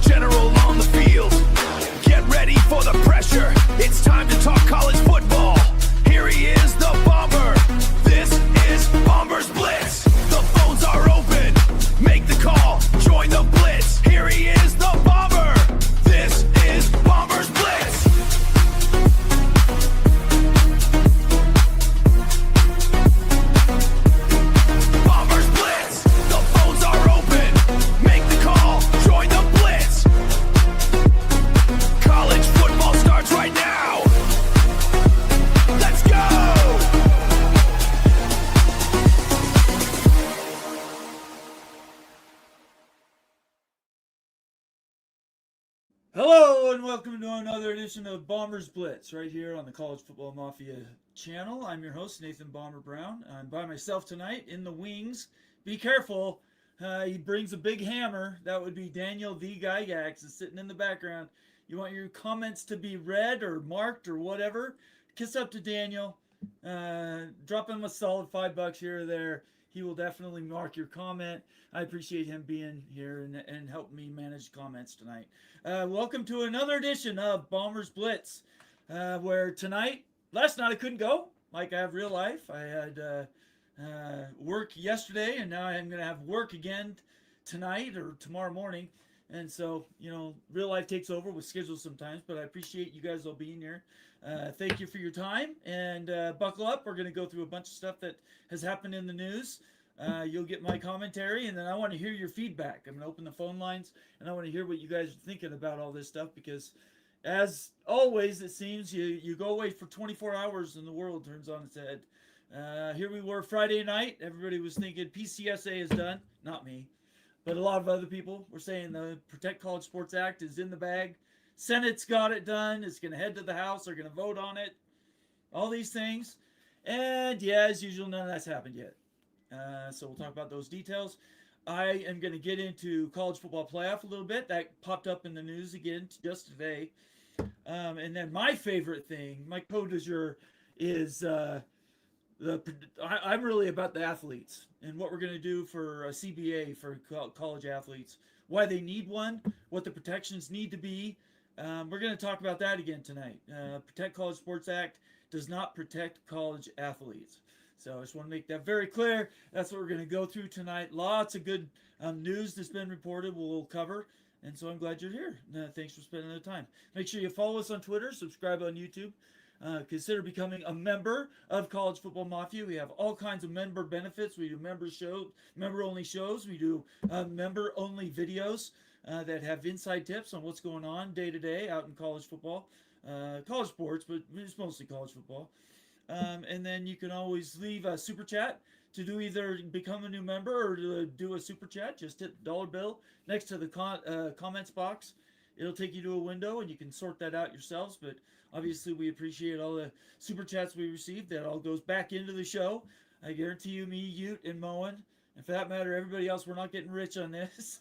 the general on the field. Get ready for the pressure. It's time to talk college football. Here he is, the Bomber. This is Bombers Blitz. The phones are open. Make the call. Join the Blitz. Here he is, the Bomber. This is Bombers Blitz. Bombers Blitz. The phones are open. Make the call. Join the Blitz. College football starts right now. Let's go. Hello and welcome to another edition of Bombers Blitz right here on the College Football Mafia channel. I'm your host, Nathan Bomber Brown. I'm by myself tonight in the wings. Be careful. He brings a big hammer. That would be Daniel the Gygax is sitting in the background. You want your comments to be read or marked or whatever? Kiss up to Daniel. Drop him a solid $5 here or there. He will definitely mark your comment. I appreciate him being here and helping me manage comments tonight. Welcome to another edition of Bombers Blitz, where last night I couldn't go like I have real life. I had work yesterday, and now I'm going to have work again tonight or tomorrow morning. And so, real life takes over with schedules sometimes, but I appreciate you guys all being here. Thank you for your time, and buckle up. We're going to go through a bunch of stuff that has happened in the news. You'll get my commentary, and then I want to hear your feedback. I'm going to open the phone lines, and I want to hear what you guys are thinking about all this stuff, because as always, it seems you go away for 24 hours and the world turns on its head. Here we were Friday night. Everybody was thinking PCSA is done. Not me. But a lot of other people were saying the Protect College Sports Act is in the bag. Senate's got it done. It's going to head to the House. They're going to vote on it. All these things. And yeah, as usual, none of that's happened yet. So we'll talk about those details. I am going to get into college football playoff a little bit. That popped up in the news again just today. And then my favorite thing, my code du jour is I'm really about the athletes and what we're going to do for a CBA for college athletes, why they need one, what the protections need to be. We're going to talk about that again tonight. Protect College Sports Act does not protect college athletes. So I just want to make that very clear. That's what we're going to go through tonight. Lots of good news that's been reported we'll cover. And so I'm glad you're here. Thanks for spending the time. Make sure you follow us on Twitter, subscribe on YouTube. Consider becoming a member of College Football Mafia. We have all kinds of member benefits. We do member-only shows. We do member-only videos that have inside tips on what's going on day to day out in college football, college sports, but it's mostly college football. And then you can always leave a super chat to do either become a new member or to do a super chat. Just hit the dollar bill next to the comments box. It'll take you to a window, and you can sort that out yourselves. But obviously, we appreciate all the super chats we received. That all goes back into the show. I guarantee you, me, Ute, and Moen, and for that matter, everybody else, we're not getting rich on this.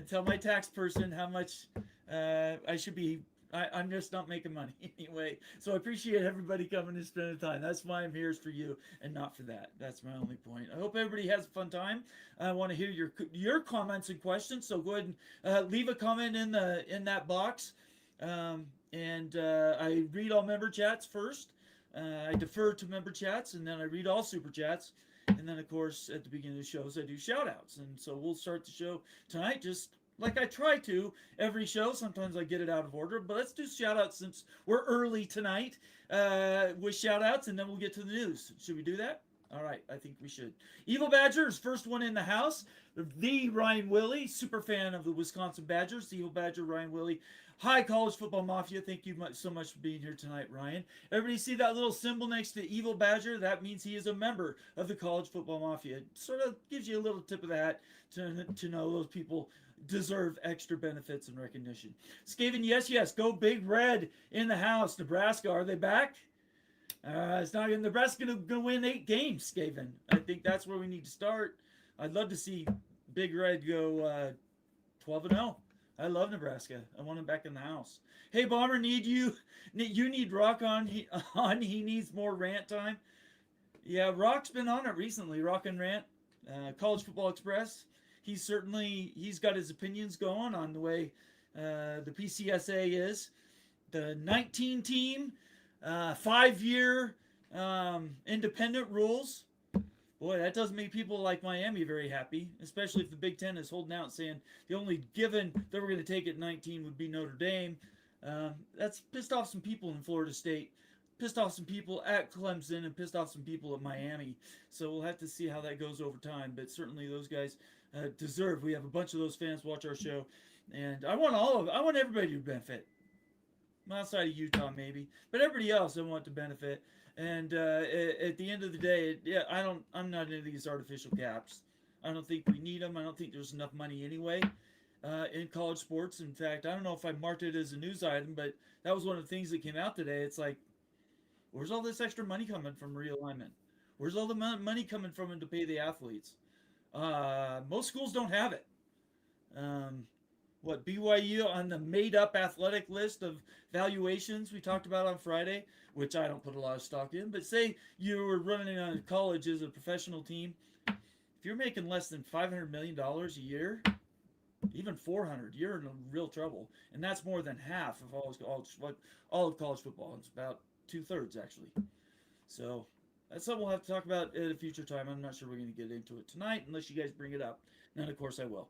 Tell my tax person how much I should be. I'm just not making money anyway. So I appreciate everybody coming and spending time. That's why I'm here, is for you and not for that. That's my only point. I hope everybody has a fun time. I want to hear your comments and questions. So go ahead and leave a comment in that box. I read all member chats first. I defer to member chats, and then I read all super chats. And then, of course, at the beginning of the shows, I do shout outs. And so we'll start the show tonight just like I try to every show. Sometimes I get it out of order, but let's do shout outs since we're early tonight with shout outs, and then we'll get to the news. Should we do that? All right, I think we should. Evil Badgers, first one in the house. The Ryan Willie, super fan of the Wisconsin Badgers. The Evil Badger, Ryan Willie. Hi, College Football Mafia. Thank you so much for being here tonight, Ryan. Everybody see that little symbol next to Evil Badger? That means he is a member of the College Football Mafia. It sort of gives you a little tip of the hat to know those people deserve extra benefits and recognition. Skaven, yes, go Big Red in the house. Nebraska, are they back? It's not going. Nebraska going to win 8 games, Skaven. I think that's where we need to start. I'd love to see Big Red go 12-0. I love Nebraska. I want him back in the house. Hey, Bomber, you need Rock on. He needs more rant time. Yeah, Rock's been on it recently. Rock and Rant, College Football Express. he's got his opinions going on the way the PCSA is. The 19 team, 5-year independent rules. Boy, that doesn't make people like Miami very happy, especially if the Big Ten is holding out saying the only given that we're going to take at 19 would be Notre Dame. That's pissed off some people in Florida State, pissed off some people at Clemson, and pissed off some people at Miami. So we'll have to see how that goes over time. But certainly those guys deserve. We have a bunch of those fans watch our show, and I want everybody to benefit. Outside of Utah, maybe, but everybody else I want to benefit. And at the end of the day, I'm not into these artificial caps. I don't think we need them. I don't think there's enough money anyway in college sports. In fact, I don't know if I marked it as a news item, but that was one of the things that came out today. It's like, where's all this extra money coming from realignment? Where's all the money coming from to pay the athletes? Most schools don't have it. BYU on the made-up athletic list of valuations we talked about on Friday, which I don't put a lot of stock in, but say you were running on college as a professional team, if you're making less than $500 million a year, even 400, you're in real trouble, and that's more than half of all of college football. It's about 2/3 actually. So that's something we'll have to talk about at a future time. I'm not sure we're going to get into it tonight unless you guys bring it up. And of course I will.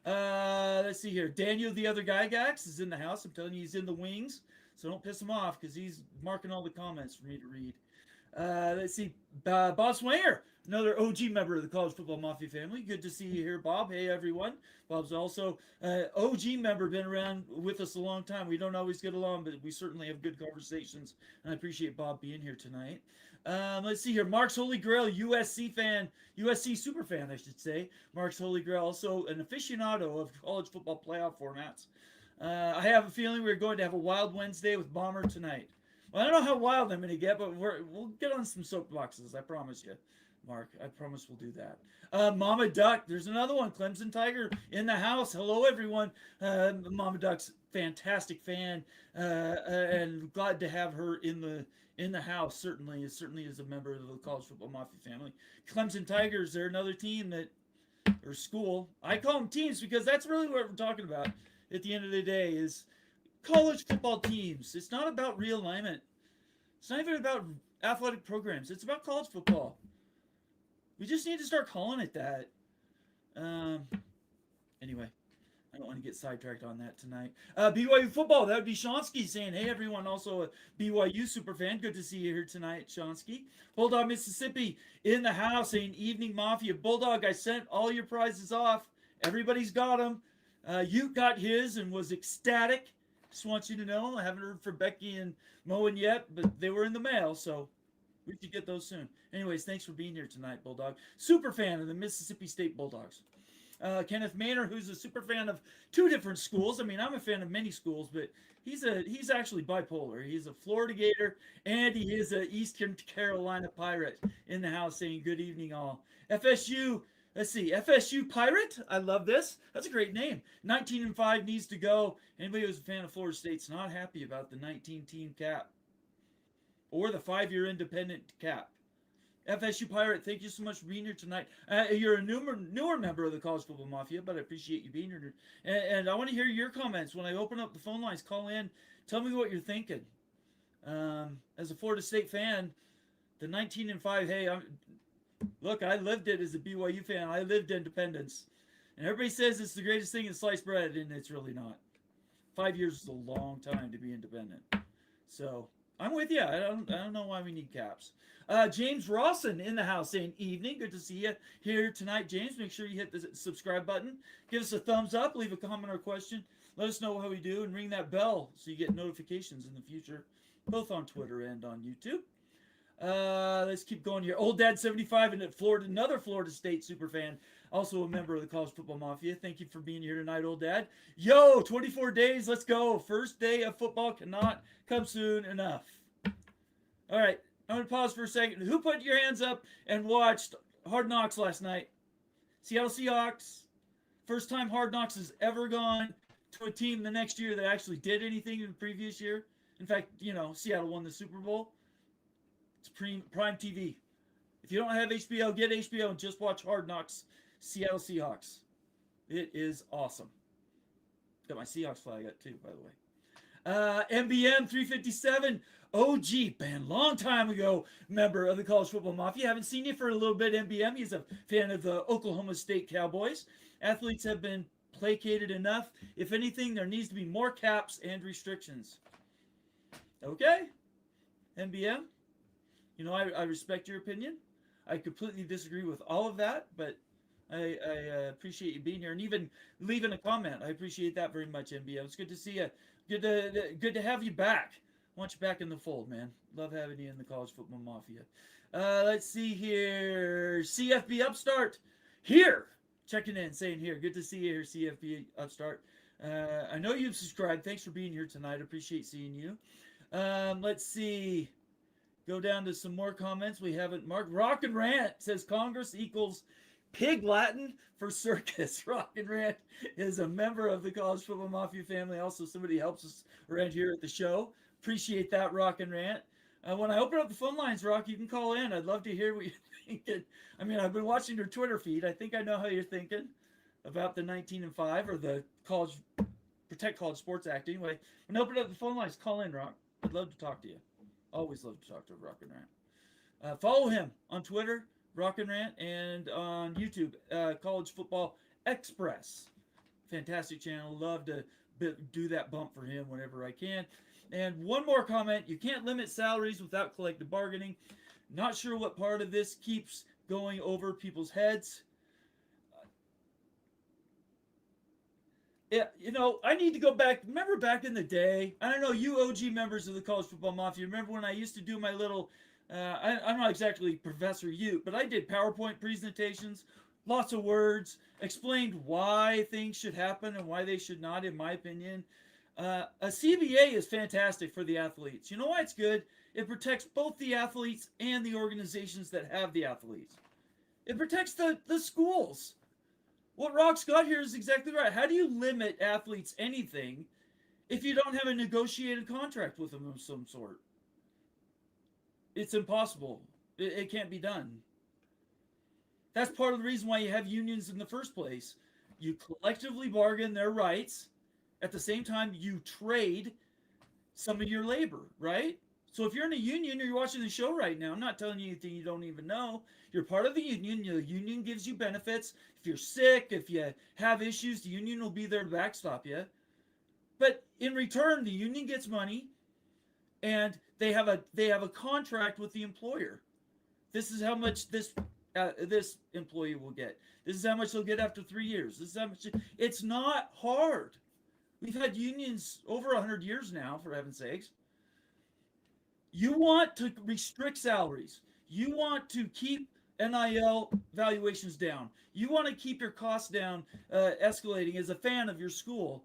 Let's see here. Daniel, the other guy, Gax, is in the house. I'm telling you, he's in the wings. So don't piss him off because he's marking all the comments for me to read. Let's see. Bob Swanger, another OG member of the College Football Mafia family. Good to see you here, Bob. Hey, everyone. Bob's also OG member, been around with us a long time. We don't always get along, but we certainly have good conversations. And I appreciate Bob being here tonight. Let's see here. Mark's Holy Grail, USC super fan, I should say. Mark's Holy Grail, also an aficionado of college football playoff formats. I have a feeling we're going to have a wild Wednesday with Bomber tonight. Well, I don't know how wild I'm going to get, but we'll get on some soapboxes. I promise you, Mark. I promise we'll do that. Mama Duck, there's another one. Clemson Tiger in the house. Hello, everyone. Mama Duck's fantastic fan, and glad to have her in the house. Certainly is a member of the College Football Mafia family. Clemson Tigers, they're another team or school. I call them teams because that's really what we're talking about at the end of the day is college football teams. It's not about realignment. It's not even about athletic programs. It's about college football. We just need to start calling it that. Anyway, I don't want to get sidetracked on that tonight. BYU football, that would be Shonsky saying, hey, everyone, also a BYU super fan. Good to see you here tonight, Shonsky. Bulldog, Mississippi, in the house saying, evening Mafia. Bulldog, I sent all your prizes off. Everybody's got them. You got his and was ecstatic. Just want you to know, I haven't heard from Becky and Moen yet, but they were in the mail, so we should get those soon. Anyways, thanks for being here tonight, Bulldog. Super fan of the Mississippi State Bulldogs. Kenneth Maynor, who's a super fan of 2 different schools. I mean, I'm a fan of many schools, but he's actually bipolar. He's a Florida Gator, and he is an Eastern Carolina Pirate in the house saying good evening all. FSU, let's see, FSU Pirate. I love this. That's a great name. 19-5 needs to go. Anybody who's a fan of Florida State's not happy about the 19-team cap or the 5-year independent cap. FSU Pirate, thank you so much for being here tonight. You're a newer member of the College Football Mafia, but I appreciate you being here. And I want to hear your comments. When I open up the phone lines, call in. Tell me what you're thinking. As a Florida State fan, the 19-5, hey, look, I lived it as a BYU fan. I lived Independence. And everybody says it's the greatest thing in sliced bread, and it's really not. 5 years is a long time to be independent. So I'm with you. I don't know why we need caps. James Rawson in the house saying evening. Good to see you here tonight, James. Make sure you hit the subscribe button. Give us a thumbs up. Leave a comment or question. Let us know how we do. And ring that bell so you get notifications in the future, both on Twitter and on YouTube. Let's keep going here. Old Dad 75 in Florida, another Florida State super fan, also a member of the College Football Mafia. Thank you for being here tonight, Old Dad. Yo, 24 days, let's go. First day of football cannot come soon enough. All right, I'm going to pause for a second. Who put your hands up and watched Hard Knocks last night? Seattle Seahawks. First time Hard Knocks has ever gone to a team the next year that actually did anything in the previous year. In fact, Seattle won the Super Bowl. It's Prime TV. If you don't have HBO, get HBO and just watch Hard Knocks, Seattle Seahawks. It is awesome. Got my Seahawks flag up too, by the way. MBM 357 OG, man, long time ago, member of the College Football Mafia. Haven't seen you for a little bit, MBM. He's a fan of the Oklahoma State Cowboys. Athletes have been placated enough. If anything, there needs to be more caps and restrictions. Okay, MBM. You know, I respect your opinion. I completely disagree with all of that, but I appreciate you being here and even leaving a comment. I appreciate that very much, MBM. It's good to see you. Good to have you back. I want you back in the fold, man. Love having you in the College Football Mafia. Let's see here. CFB Upstart here. Checking in, saying here. Good to see you here, CFB Upstart. I know you've subscribed. Thanks for being here tonight. Appreciate seeing you. Let's see. Go down to some more comments. We haven't marked. Rock and Rant says Congress equals Pig Latin for circus. Rock and Rant is a member of the College Football Mafia family. Also, somebody helps us around here at the show. Appreciate that, Rock and Rant. When I open up the phone lines, Rock, you can call in. I'd love to hear what you're thinking. I mean, I've been watching your Twitter feed. I think I know how you're thinking about the 19-5 or the Protect College Sports Act. Anyway, when I open up the phone lines, call in, Rock. I'd love to talk to you. Always love to talk to Rock and Rant. Follow him on Twitter, Rock and Rant, and on YouTube, College Football Express. Fantastic channel. Love to do that bump for him whenever I can. And one more comment. You can't limit salaries without collective bargaining. Not sure what part of this keeps going over people's heads. Yeah, you know, I need to go back. Remember back in the day? I don't know, you OG members of the College Football Mafia, remember when I used to do my little, I'm not exactly Professor Ute, but I did PowerPoint presentations, lots of words, explained why things should happen and why they should not, in my opinion. A CBA is fantastic for the athletes. You know why it's good? It protects both the athletes and the organizations that have the athletes. It protects the schools. What Rock's got here is exactly right. How do you limit athletes anything if you don't have a negotiated contract with them of some sort? It's impossible. It can't be done. That's part of the reason why you have unions in the first place. You collectively bargain their rights. At the same time, you trade some of your labor, right? So if you're in a union or you're watching the show right now, I'm not telling you anything you don't even know. You're part of the union. The union gives you benefits. If you're sick, if you have issues, the union will be there to backstop you. But in return, the union gets money, and they have a contract with the employer. This is how much this employee will get. This is how much they'll get after 3 years. This is how much. It's not hard. We've had unions over 100 years now, for heaven's sakes. You want to restrict salaries. You want to keep NIL valuations down. You want to keep your costs down, escalating as a fan of your school.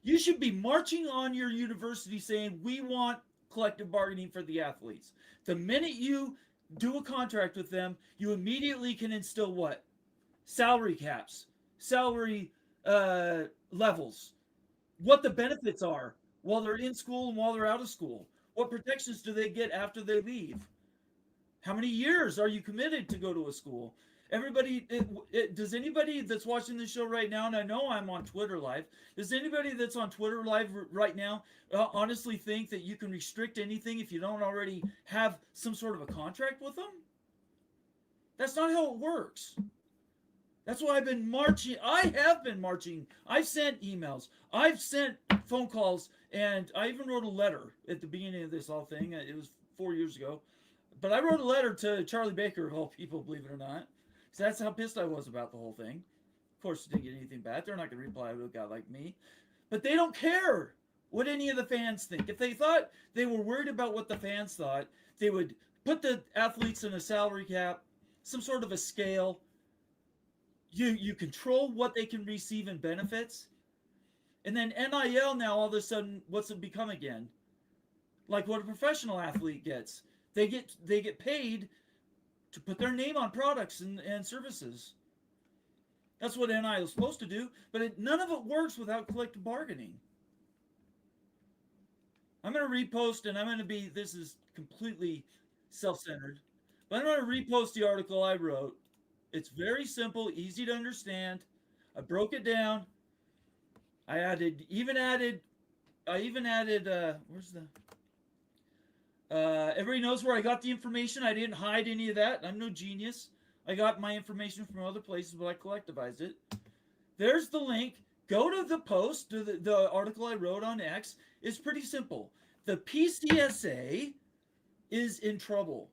You should be marching on your university saying, we want collective bargaining for the athletes. The minute you do a contract with them, you immediately can instill what? Salary caps, salary levels, what the benefits are while they're in school and while they're out of school. What protections do they get after they leave? How many years are you committed to go to a school? Everybody, does anybody that's watching this show right now, and I know I'm on Twitter Live, does anybody that's on Twitter Live right now honestly think that you can restrict anything if you don't already have some sort of a contract with them? That's not how it works. That's why I've been marching. I have been marching. I've sent emails. I've sent phone calls, and I even wrote a letter at the beginning of this whole thing. It was 4 years ago. But I wrote a letter to Charlie Baker, of all people, believe it or not. Because that's how pissed I was about the whole thing. Of course, didn't get anything back. They're not going to reply to a guy like me. But they don't care what any of the fans think. If they thought they were worried about what the fans thought, they would put the athletes in a salary cap, some sort of a scale. You control what they can receive in benefits. And then NIL now, all of a sudden, what's it become again? Like what a professional athlete gets. They get paid to put their name on products and services. That's what NIL is supposed to do, but none of it works without collective bargaining. I'm going to repost, and I'm going to be, this is completely self-centered, but I'm going to repost the article I wrote. It's very simple, easy to understand. I broke it down. I even added, where's the, everybody knows where I got the information. I didn't hide any of that. I'm no genius. I got my information from other places, but I collectivized it. There's the link. Go to the post, to the article I wrote on X. It's pretty simple. The PCSA is in trouble.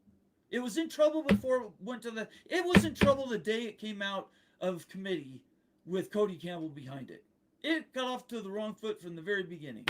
It was in trouble before it went to the. It was in trouble the day it came out of committee with Cody Campbell behind it. It got off to the wrong foot from the very beginning.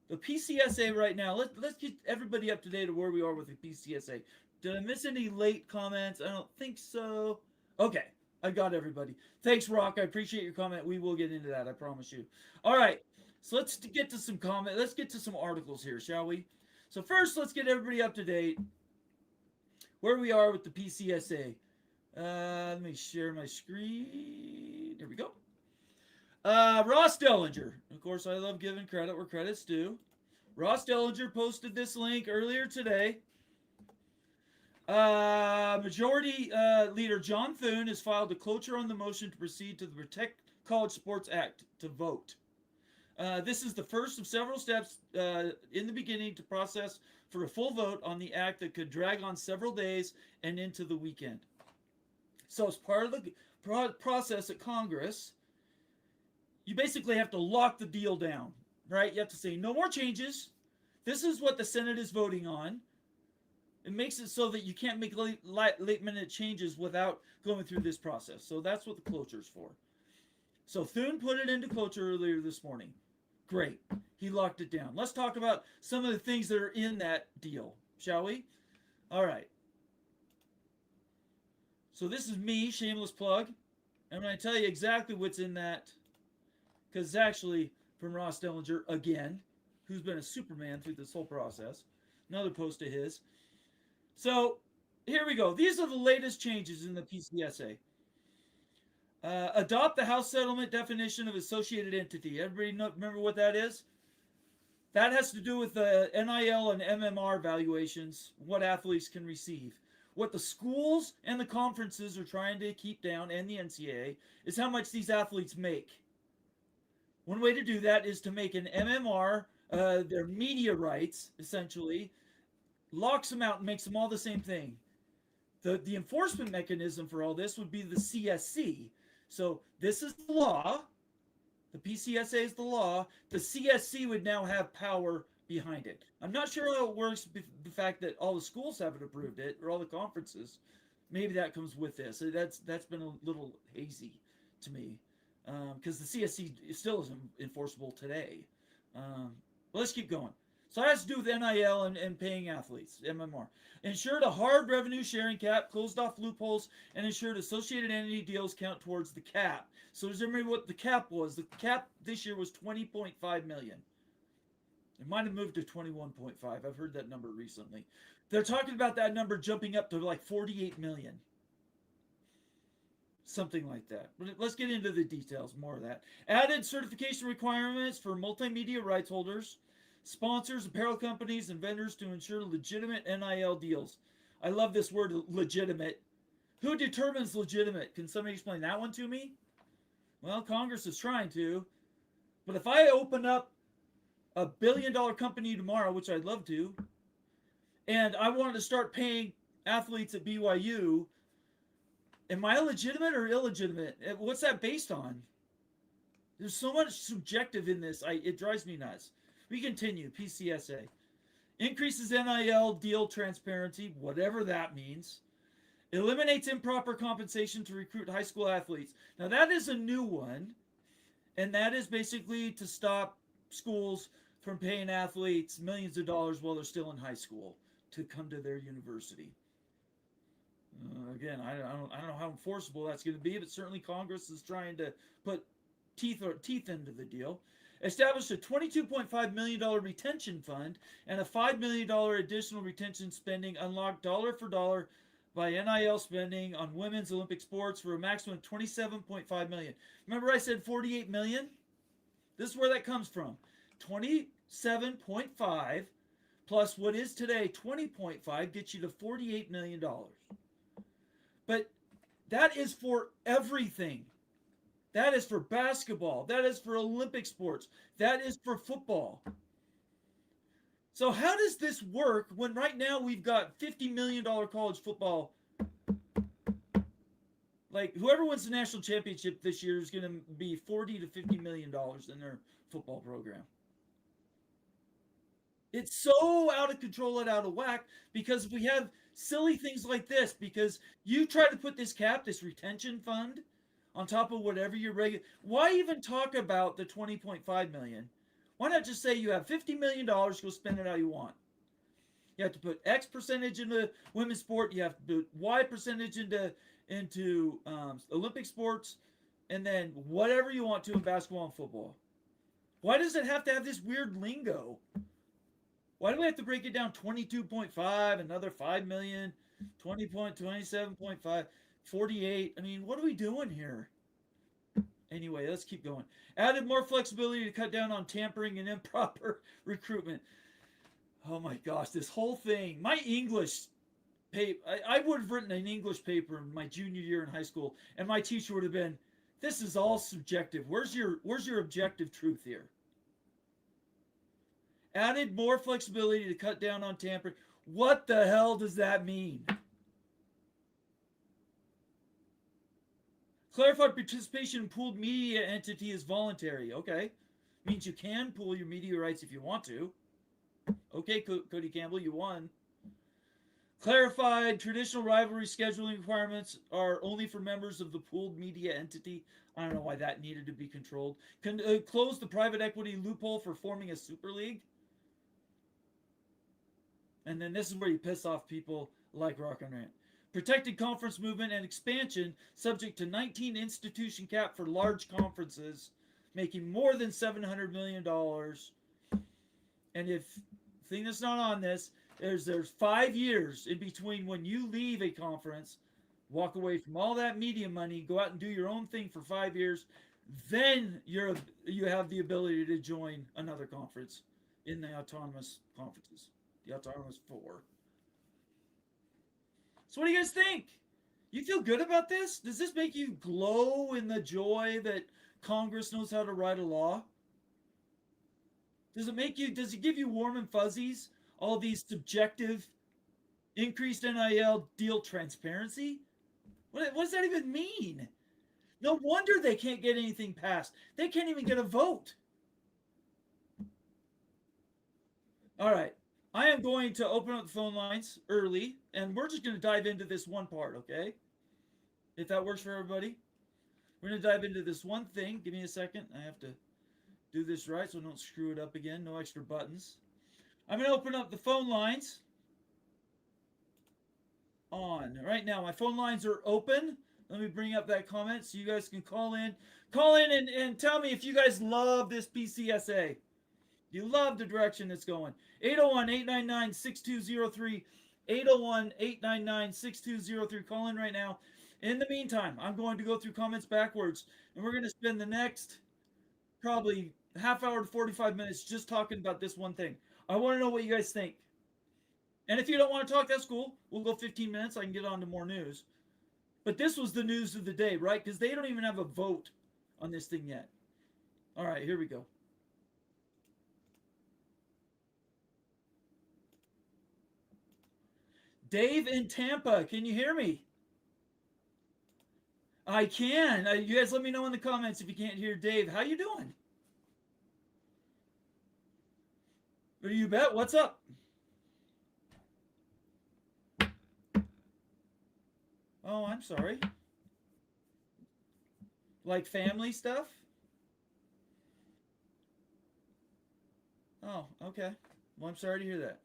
The PCSA right now. Let's get everybody up to date of where we are with the PCSA. Did I miss any late comments? I don't think so. Okay, I got everybody. Thanks, Rock. I appreciate your comment. We will get into that. I promise you. All right. So let's get to some comment. Let's get to some articles here, shall we? So first, let's get everybody up to date where we are with the PCSA. Let me share my screen. There we go. Ross Dellinger. Of course, I love giving credit where credit's due. Ross Dellinger posted this link earlier today. Majority Leader John Thune has filed a cloture on the motion to proceed to the Protect College Sports Act to vote. This is the first of several steps in the beginning to process for a full vote on the act that could drag on several days and into the weekend. So as part of the process at Congress, you basically have to lock the deal down, right? You have to say no more changes. This is what the Senate is voting on. It makes it so that you can't make late minute changes without going through this process. So that's what the cloture is for. So Thune put it into cloture earlier this morning. Great. He locked it down. Let's talk about some of the things that are in that deal, shall we? All right. So this is me, shameless plug. I'm going to tell you exactly what's in that, because it's actually from Ross Dellinger again, who's been a Superman through this whole process. Another post of his. So here we go. These are the latest changes in the PCSA. Adopt the House settlement definition of associated entity. Everybody remember what that is? That has to do with the NIL and MMR valuations, what athletes can receive. What the schools and the conferences are trying to keep down, and the NCAA, is how much these athletes make. One way to do that is to make an MMR, their media rights, essentially, locks them out and makes them all the same thing. The enforcement mechanism for all this would be the CSC. So this is the law. The PCSA is the law. The CSC would now have power behind it. I'm not sure how it works, the fact that all the schools haven't approved it, or all the conferences. Maybe that comes with this. That's been a little hazy to me, because the CSC still isn't enforceable today. But let's keep going. So that has to do with NIL and paying athletes, MMR. Ensured a hard revenue sharing cap, closed off loopholes, and ensured associated entity deals count towards the cap. So does everybody remember what the cap was? The cap this year was $20.5 million. It might have moved to 21.5. I've heard that number recently. They're talking about that number jumping up to like 48 million. Something like that. But let's get into the details, more of that. Added certification requirements for multimedia rights holders, sponsors, apparel companies, and vendors to ensure legitimate NIL deals. I love this word, legitimate. Who determines legitimate? Can somebody explain that one to me? Well, Congress is trying to. But if I open up a $1 billion company tomorrow, which I'd love to, and I wanted to start paying athletes at BYU, am I legitimate or illegitimate? What's that based on? There's so much subjective in this. It drives me nuts. We continue. PCSA. Increases NIL deal transparency, whatever that means. Eliminates improper compensation to recruit high school athletes. Now that is a new one. And that is basically to stop schools from paying athletes millions of dollars while they're still in high school to come to their university. Again, I don't know how enforceable that's going to be, but certainly Congress is trying to put teeth into the deal. Established a $22.5 million retention fund and a $5 million additional retention spending unlocked dollar for dollar by NIL spending on women's Olympic sports for a maximum of $27.5 million. Remember I said $48 million? This is where that comes from. 27.5 plus what is today 20.5 gets you to $48 million. But That is for everything. That is for basketball. That is for Olympic sports. That is for football. So how does this work when right now we've got $50 million college football? Like whoever wins the national championship this year is going to be $40 to $50 million in their football program. It's so out of control and out of whack because we have silly things like this. Because you try to put this cap, this retention fund, on top of whatever your regular. Why even talk about the 20.5 million? Why not just say you have $50 million, go spend it how you want? You have to put X percentage into women's sport. You have to put Y percentage into Olympic sports, and then whatever you want to in basketball and football. Why does it have to have this weird lingo? Why do we have to break it down 22.5, another 5 million, 20.27.5, 48? I mean, what are we doing here? Anyway, let's keep going. Added more flexibility to cut down on tampering and improper recruitment. Oh my gosh, this whole thing. My English paper, I would have written an English paper in my junior year in high school, and my teacher would have been, this is all subjective. Where's your objective truth here? Added more flexibility to cut down on tampering. What the hell does that mean? Clarified participation in pooled media entity is voluntary. Okay. Means you can pool your media rights if you want to. Okay, Cody Campbell, you won. Clarified traditional rivalry scheduling requirements are only for members of the pooled media entity. I don't know why that needed to be controlled. Close the private equity loophole for forming a super league. And then this is where you piss off people like Rock and Rant. Protected conference movement and expansion subject to 19 institution cap for large conferences making more than $700 million. And if thing that's not on this, there's 5 years in between when you leave a conference, walk away from all that media money, go out and do your own thing for 5 years, then you have the ability to join another conference in the autonomous conferences, the autonomous 4. So what do you guys think? You feel good about this? Does this make you glow in the joy that Congress knows how to write a law? Does it give you warm and fuzzies? All these subjective increased NIL deal transparency? What does that even mean? No wonder they can't get anything passed. They can't even get a vote. All right. I am going to open up the phone lines early, and we're just going to dive into this one part, okay? If that works for everybody. We're going to dive into this one thing. Give me a second. I have to do this right so I don't screw it up again. No extra buttons. I'm going to open up the phone lines on. Right now, my phone lines are open. Let me bring up that comment so you guys can call in. Call in and tell me if you guys love this PCSA. You love the direction it's going. 801-899-6203. 801-899-6203. Call in right now. In the meantime, I'm going to go through comments backwards, and we're going to spend the next probably half hour to 45 minutes just talking about this one thing. I want to know what you guys think. And if you don't want to talk, that's cool. We'll go 15 minutes. I can get on to more news. But this was the news of the day, right? Because they don't even have a vote on this thing yet. All right, here we go. Dave in Tampa, can you hear me? I can. You guys let me know in the comments if you can't hear Dave. How you doing? You bet. What's up? Oh, I'm sorry. Like family stuff? Oh, okay. Well, I'm sorry to hear that.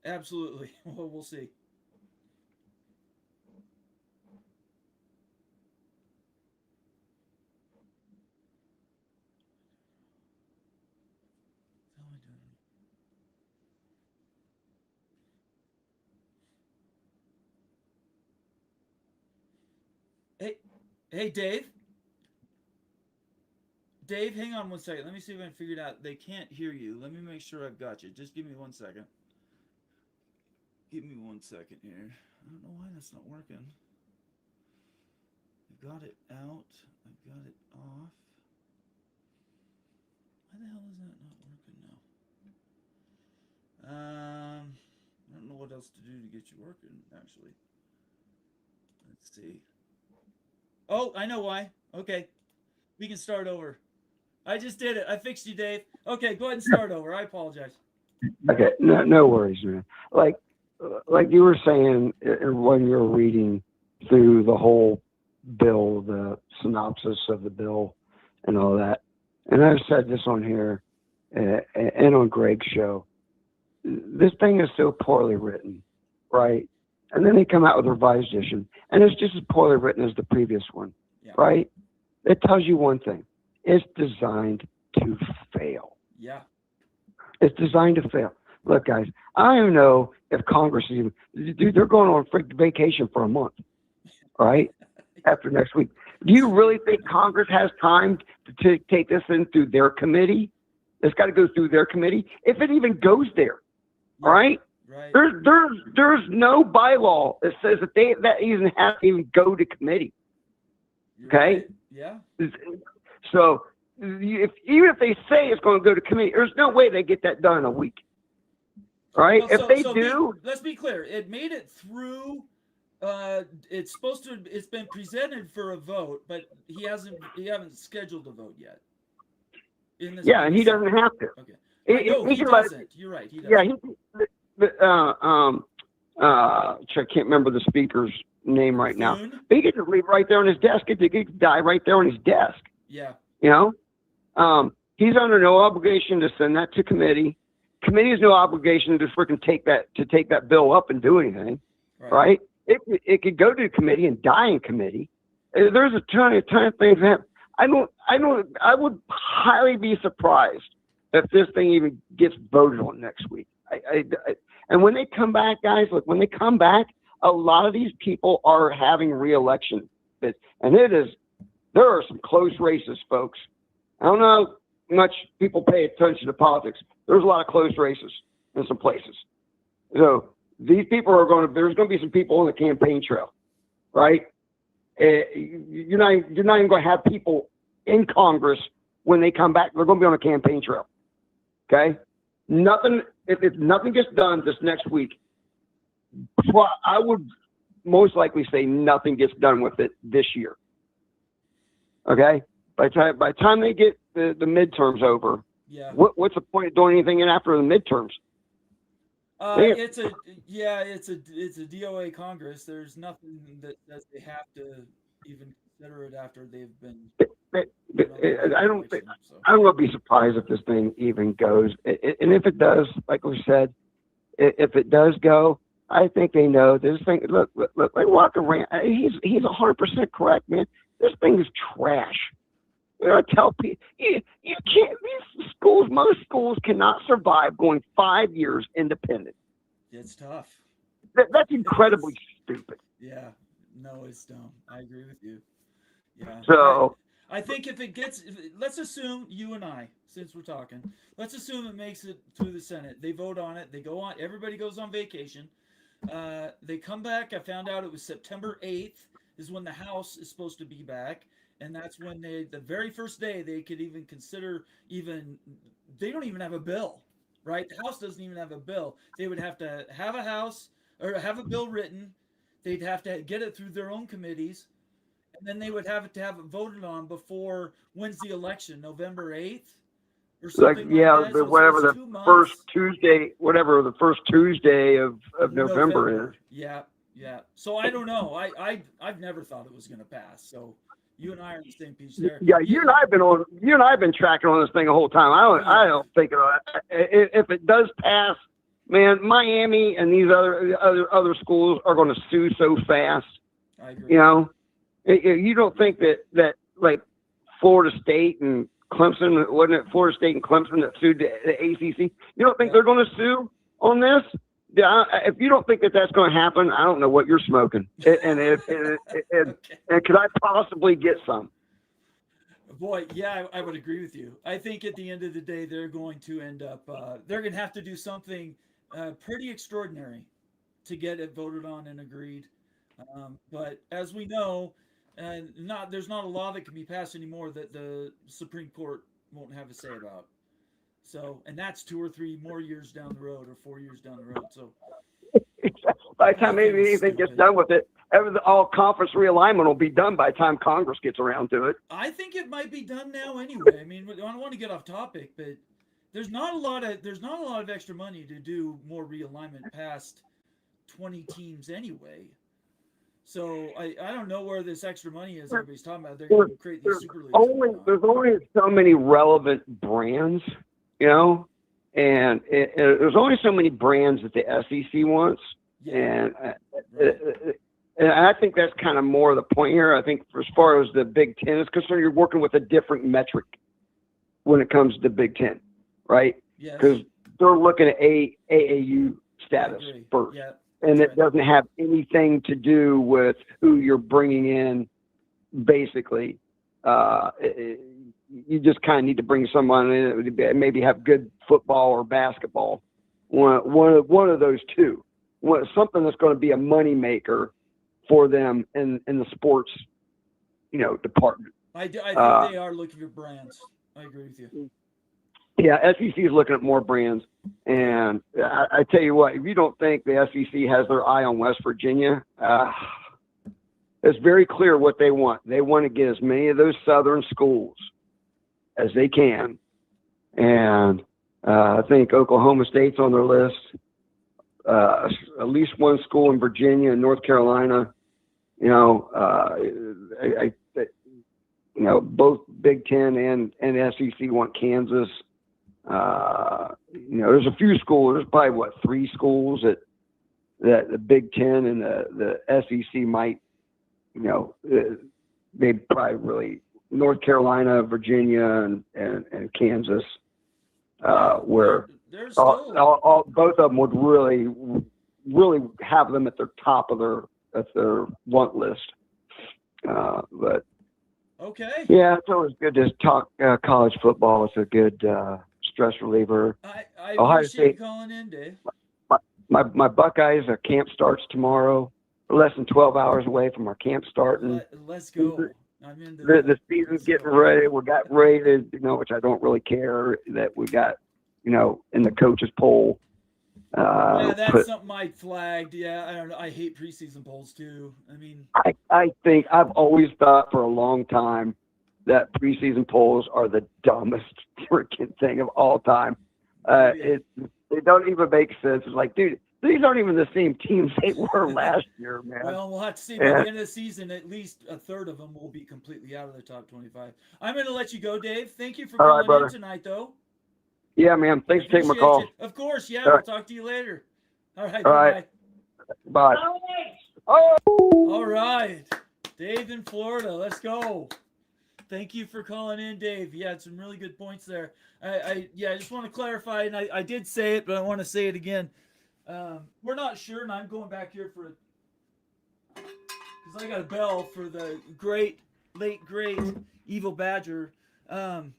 Absolutely. Well, we'll see. Hey, Dave. Dave, hang on one second. Let me see if I can figure it out. They can't hear you. Let me make sure I've got you. Just give me 1 second. Give me 1 second here. I don't know why that's not working. I've got it out. I've got it off. Why the hell is that not working now? I don't know what else to do to get you working, actually. Let's see. Oh, I know why. Okay. We can start over. I just did it. I fixed you, Dave. Okay, go ahead and start over. I apologize. Okay, no worries, man. Like you were saying when you were reading through the whole bill, the synopsis of the bill, and all that, and I've said this on here and on Greg's show. This thing is so poorly written, right? And then they come out with a revised edition, and it's just as poorly written as the previous one, Yeah. right? It tells you one thing: it's designed to fail. Yeah. It's designed to fail. Look, guys, I don't even know if Congress is even, dude, they're going on vacation for a month, right? After next week. Do you really think Congress has time to take this in through their committee? It's got to go through their committee. If it even goes there, all right? Right. There's no bylaw that says that even have to even go to committee. You're Okay? right. Yeah. So even if they say it's going to go to committee, there's no way they get that done in a week. Right? Well, if they do, let's be clear. It made it through. It's supposed to. It's been presented for a vote, but he hasn't scheduled a vote yet. Yeah, and he doesn't have to. Okay. Right, no, he doesn't. You're right. He doesn't. Yeah, I can't remember the speaker's name right now. But he could just leave right there on his desk. He could die right there on his desk. Yeah. You know, he's under no obligation to send that to committee. Committee has no obligation to freaking take that bill up and do anything, right? It could go to committee and die in committee. There's a ton of things that I would highly be surprised if this thing even gets voted on next week. And when they come back, guys, look, when they come back, a lot of these people are having re-election, and there are some close races, folks. I don't know how much people pay attention to politics. There's a lot of close races in some places. So these people there's going to be some people on the campaign trail, right? You're not even going to have people in Congress when they come back. They're going to be on a campaign trail. Okay? If nothing gets done this next week, well, I would most likely say nothing gets done with it this year. Okay? By the time they get the midterms over, yeah. What's the point of doing anything after the midterms? It's a DOA Congress. There's nothing that says they have to even consider it after they've been. I don't be surprised if this thing even goes. And if it does, like we said, if it does go, I think they know this thing. Look, like Walker ran. He's 100% correct, man. This thing is trash. I tell people, you can't. Most schools cannot survive going 5 years independent. It's tough. That's incredibly stupid. Yeah, no, it's dumb. I agree with you. Yeah. So I think let's assume you and I, since we're talking, let's assume it makes it through the Senate. They vote on it. They go on. Everybody goes on vacation. They come back. I found out it was September 8th is when the House is supposed to be back. And that's when the very first day they could even consider they don't even have a bill, right? The House doesn't even have a bill. They would have to have a House or have a bill written. They'd have to get it through their own committees. And then they would have it voted on before when's the election? November 8th? Or something that. So whatever the first Tuesday, whatever the first Tuesday of November is. Yeah. So I don't know. I've never thought it was going to pass. So you and I are on the same page there. Yeah, you and I have been tracking on this thing the whole time. I don't think if it does pass, man, Miami and these other schools are going to sue so fast. I agree. You know, you don't think that like Florida State and Clemson, wasn't it Florida State and Clemson that sued the ACC? You don't think they're going to sue on this? Yeah, if you don't think that's going to happen, I don't know what you're smoking. And could I possibly get some? Boy, yeah, I would agree with you. I think at the end of the day, they're going to end up. They're going to have to do something pretty extraordinary to get it voted on and agreed. But as we know, there's not a law that can be passed anymore that the Supreme Court won't have a say about. So, and that's 2 or 3 more years down the road, or 4 years down the road. So, by the time maybe anything gets done with it, all conference realignment will be done by the time Congress gets around to it. I think it might be done now anyway. I mean, I don't want to get off topic, but there's not a lot of extra money to do more realignment past 20 teams anyway. So I don't know where this extra money is. Everybody's talking about they're going to create these super leagues. There's only so many relevant brands, you know, and there's only so many brands that the SEC wants, and I think that's kind of more the point here. I think as far as the Big Ten is concerned, you're working with a different metric when it comes to the Big Ten, right? Because they're looking at AAU status first. Yeah. And it doesn't have anything to do with who you're bringing in. Basically, you just kind of need to bring someone in, maybe have good football or basketball. One of those two. Something that's going to be a money maker for them in the sports, department. I think they are looking for brands. I agree with you. Yeah, SEC is looking at more brands. And I tell you what, if you don't think the SEC has their eye on West Virginia, it's very clear what they want. They want to get as many of those southern schools as they can. And I think Oklahoma State's on their list. At least one school in Virginia and North Carolina. Both Big Ten and SEC want Kansas. There's a few schools. There's probably 3 schools that the Big Ten and the SEC might, they probably really North Carolina, Virginia, and Kansas, where both of them would really have them at their top of their want list. But okay. Yeah, it's always good to talk college football. It's a good stress reliever. I appreciate you calling in, Dave. My Buckeyes, camp starts tomorrow. We're less than 12 hours away from our camp starting. Let's go. I'm into the season's getting ready. We got rated, which I don't really care that we got, in the coaches poll. That's something I flagged. Yeah, I don't know. I hate preseason polls too. I mean, I think I've always thought for a long time that preseason polls are the dumbest freaking thing of all time. They don't even make sense. It's like, dude, these aren't even the same teams they were last year, man. Well, we'll have to see. By the end of the season, at least a third of them will be completely out of the top 25. I'm going to let you go, Dave. Thank you for calling in tonight, though. Yeah, man. Thanks for taking my call. Of course. Yeah, we'll talk to you later. All right. All right. Bye. All right. Dave in Florida. Let's go. Thank you for calling in, Dave. You had some really good points there. I just want to clarify, and I did say it, but I want to say it again. We're not sure, and I'm going back here because I got a bell for the late great Evil Badger. The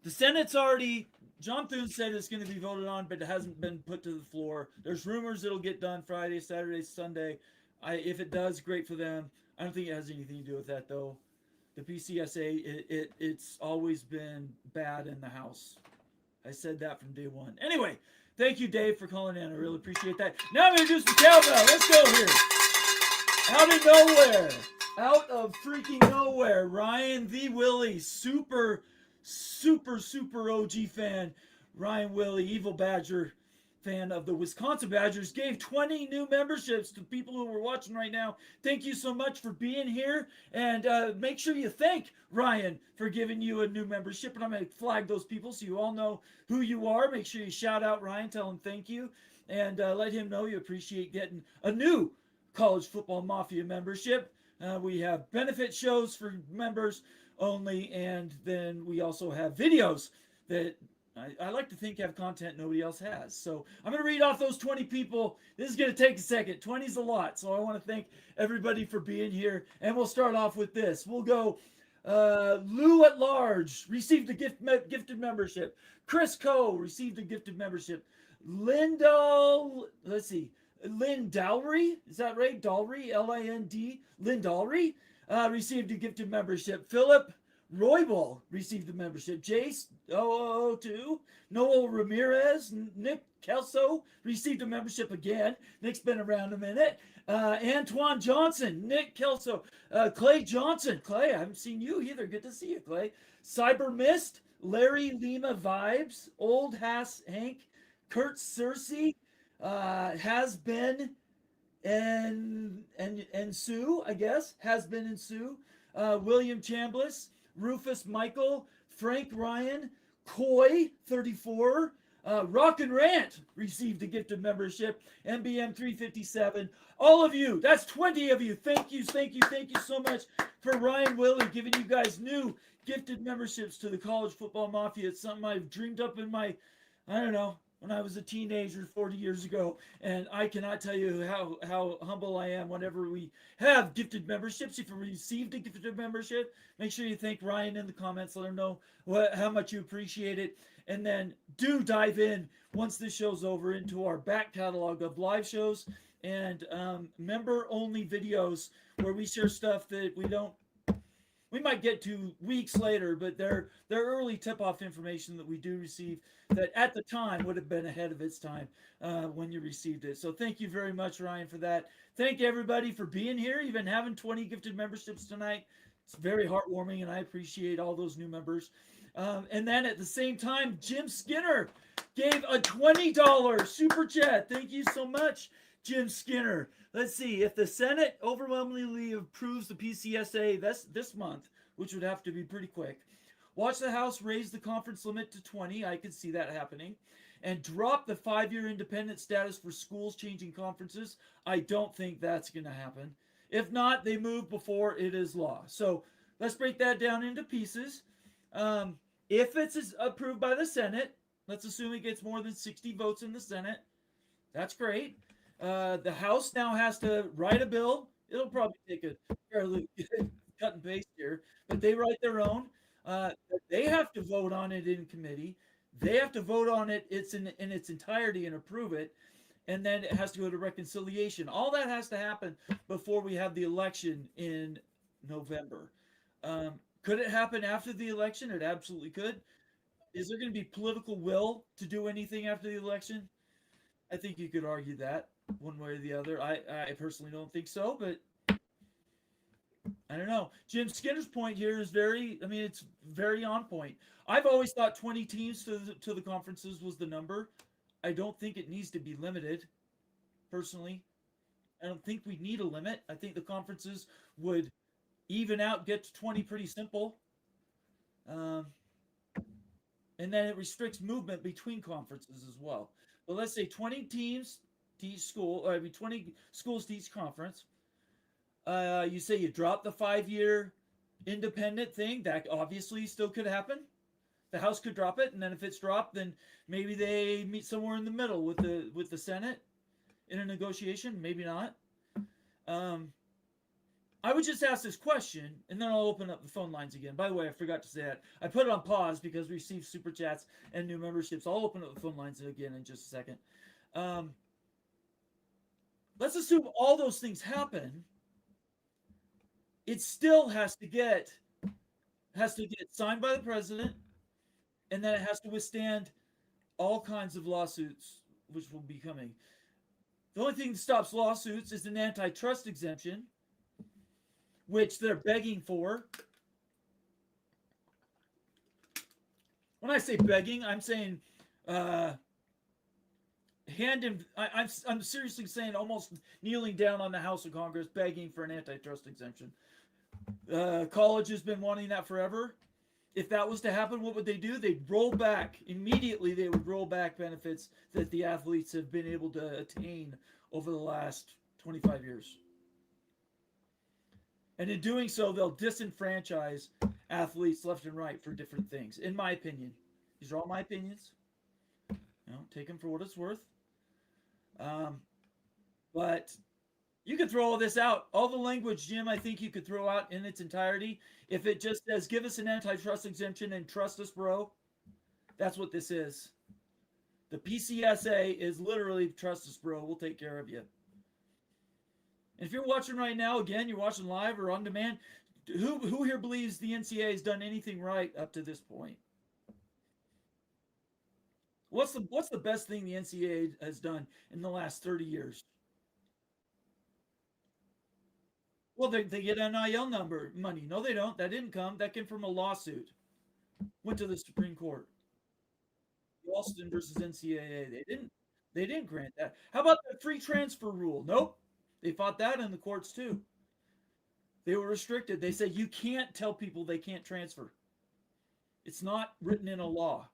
Senate's already, John Thune said it's going to be voted on, but it hasn't been put to the floor. There's rumors it'll get done Friday, Saturday, Sunday. If it does, great for them. I don't think it has anything to do with that, though. The PCSA, it's always been bad in the House. I said that from day one. Anyway, thank you, Dave, for calling in. I really appreciate that. Now I'm going to do some cowbell. Let's go here. Out of freaking nowhere, Ryan the Willie, super OG fan. Ryan Willie, Evil Badger fan of the Wisconsin Badgers, gave 20 new memberships to people who are watching right now. Thank you so much for being here, and make sure you thank Ryan for giving you a new membership, and I'm going to flag those people so you all know who you are. Make sure you shout out Ryan, tell him thank you, and let him know you appreciate getting a new College Football Mafia membership. We have benefit shows for members only, and then we also have videos that I like to think have content nobody else has. So I'm going to read off those 20 people. This is going to take a second. 20 is a lot. So I want to thank everybody for being here. And we'll start off with this. We'll go Lou at Large received a gifted membership. Chris Coe received a gifted membership. Linda, let's see. Lynn Dowry, is that right? Dalry, Lind, Lynn Dalry, received a gifted membership. Philip Roybal received the membership. Jace 002, Noel Ramirez, Nick Kelso received a membership again. Nick's been around a minute. Antoine Johnson, Nick Kelso, Clay Johnson. Clay, I haven't seen you either. Good to see you, Clay. Cyber Mist, Larry Lima Vibes, Old Hass Hank, Kurt Cersei, Has Been and Sue, I guess. Has Been and Sue. William Chambliss, Rufus Michael, Frank Ryan, Coy 34, Rock and Rant received a gifted membership. MBM 357. All of you, that's 20 of you. Thank you so much for Ryan Willie giving you guys new gifted memberships to the College Football Mafia. It's something I've dreamed up in my, I don't know, when I was a teenager 40 years ago, and I cannot tell you how humble I am whenever we have gifted memberships. If you received a gifted membership, make sure you thank Ryan in the comments. Let him know how much you appreciate it. And then do dive in once this show's over into our back catalog of live shows and member-only videos where we share stuff that we might get to weeks later, but they're early tip-off information that we do receive that at the time would have been ahead of its time when you received it. So thank you very much, Ryan, for that. Thank everybody for being here, even having 20 gifted memberships tonight. It's very heartwarming, and I appreciate all those new members. And then at the same time, Jim Skinner gave a $20 super chat. Thank you so much, Jim Skinner. Let's see. If the Senate overwhelmingly approves the PCSA this month, which would have to be pretty quick, watch the House raise the conference limit to 20. I could see that happening. And drop the 5-year independent status for schools changing conferences. I don't think that's going to happen. If not, they move before it is law. So let's break that down into pieces. If it's approved by the Senate, let's assume it gets more than 60 votes in the Senate. That's great. The House now has to write a bill. It'll probably take a fairly cut and paste here, but they write their own. They have to vote on it in committee. They have to vote on it in its entirety and approve it, and then it has to go to reconciliation. All that has to happen before we have the election in November. Could it happen after the election? It absolutely could. Is there going to be political will to do anything after the election? I think you could argue that one way or the other. I personally don't think so, but I don't know. Jim Skinner's point here is it's very on point. I've always thought 20 teams to the conferences was the number. I don't think it needs to be limited, personally. I don't think we need a limit. I think the conferences would even out, get to 20 pretty simple. And then it restricts movement between conferences as well. But let's say 20 teams to each school, or 20 schools to each conference. You say you drop the 5-year independent thing. That obviously still could happen. The House could drop it, and then if it's dropped, then maybe they meet somewhere in the middle with the Senate in a negotiation. Maybe not. I would just ask this question, and then I'll open up the phone lines again. By the way, I forgot to say that. I put it on pause because we received super chats and new memberships. I'll open up the phone lines again in just a second. Let's assume all those things happen. It still has to get signed by the president, and then it has to withstand all kinds of lawsuits, which will be coming. The only thing that stops lawsuits is an antitrust exemption, which they're begging for. When I say begging, I'm saying I'm seriously saying almost kneeling down on the House of Congress, begging for an antitrust exemption. College has been wanting that forever. If that was to happen, what would they do? They'd roll back immediately. They would roll back benefits that the athletes have been able to attain over the last 25 years. And in doing so, they'll disenfranchise athletes left and right for different things, in my opinion. These are all my opinions. Take them for what it's worth. But you could throw all this out. All the language, Jim, I think you could throw out in its entirety. If it just says, give us an antitrust exemption and trust us, bro, that's what this is. The PCSA is literally, trust us, bro, we'll take care of you. And if you're watching right now, again, you're watching live or on demand, who here believes the NCAA has done anything right up to this point? What's the best thing the NCAA has done in the last 30 years? Well, they get NIL number money. No, they don't. That didn't come. That came from a lawsuit. Went to the Supreme Court. Alston versus NCAA. They didn't grant that. How about the free transfer rule? Nope. They fought that in the courts too. They were restricted. They said you can't tell people they can't transfer. It's not written in a law.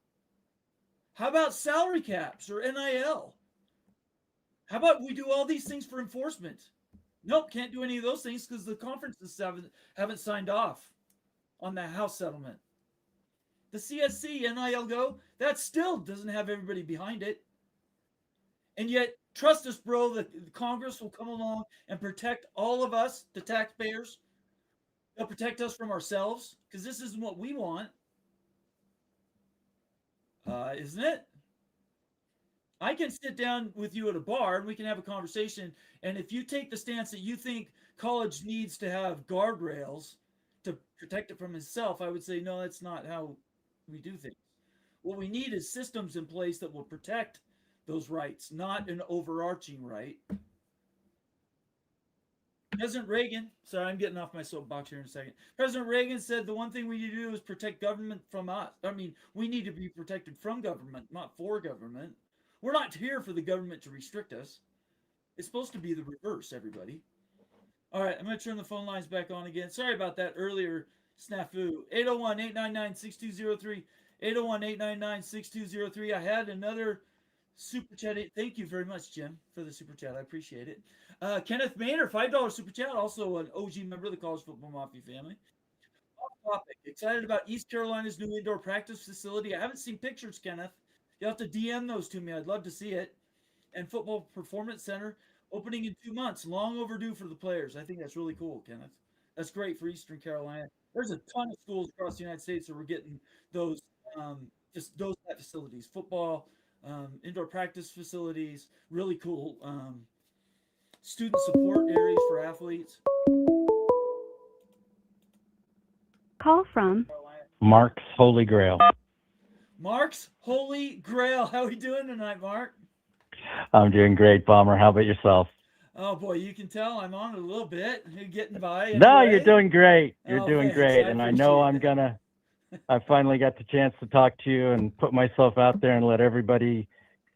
How about salary caps or NIL? How about we do all these things for enforcement? Nope, can't do any of those things because the conferences haven't signed off on the House settlement. The CSC, NIL Go, that still doesn't have everybody behind it. And yet, trust us, bro, the Congress will come along and protect all of us, the taxpayers. They'll protect us from ourselves because this isn't what we want. Isn't it? I can sit down with you at a bar and we can have a conversation. And if you take the stance that you think college needs to have guardrails to protect it from itself, I would say, no, that's not how we do things. What we need is systems in place that will protect those rights, not an overarching right. President Reagan, sorry, I'm getting off my soapbox here in a second. President Reagan said the one thing we need to do is protect government from us. I mean, we need to be protected from government, not for government. We're not here for the government to restrict us. It's supposed to be the reverse, everybody. All right, I'm going to turn the phone lines back on again. Sorry about that earlier snafu. 801-899-6203. 801-899-6203. I had another super chat. Thank you very much, Jim, for the super chat. I appreciate it. Kenneth Maynard, $5 super chat, also an OG member of the College Football Mafia family. Off topic. Excited about East Carolina's new indoor practice facility. I haven't seen pictures, Kenneth. You'll have to DM those to me. I'd love to see it. And Football Performance Center opening in 2 months. Long overdue for the players. I think that's really cool, Kenneth. That's great for Eastern Carolina. There's a ton of schools across the United States that we're getting those just those facilities. Football, indoor practice facilities, really cool student support areas for athletes. Call from Mark's Holy Grail. Mark's Holy Grail. How are we doing tonight, Mark? I'm doing great, Bomber. How about yourself? Oh, boy, you can tell I'm on it a little bit. You're getting by. Anyway. No, you're doing great. You're doing thanks. great. And I know I finally got the chance to talk to you and put myself out there and let everybody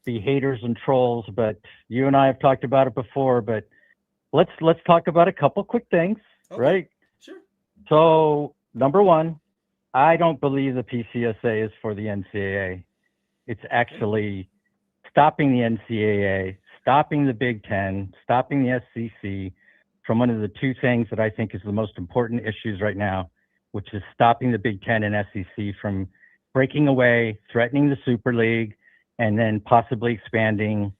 be haters and trolls. But you and I have talked about it before. But let's talk about a couple quick things, okay. Right? Sure. So, number one, I don't believe the PCSA is for the NCAA. It's actually stopping the NCAA, stopping the Big Ten, stopping the SEC from one of the two things that I think is the most important issues right now, which is stopping the Big Ten and SEC from breaking away, threatening the Super League, and then possibly expanding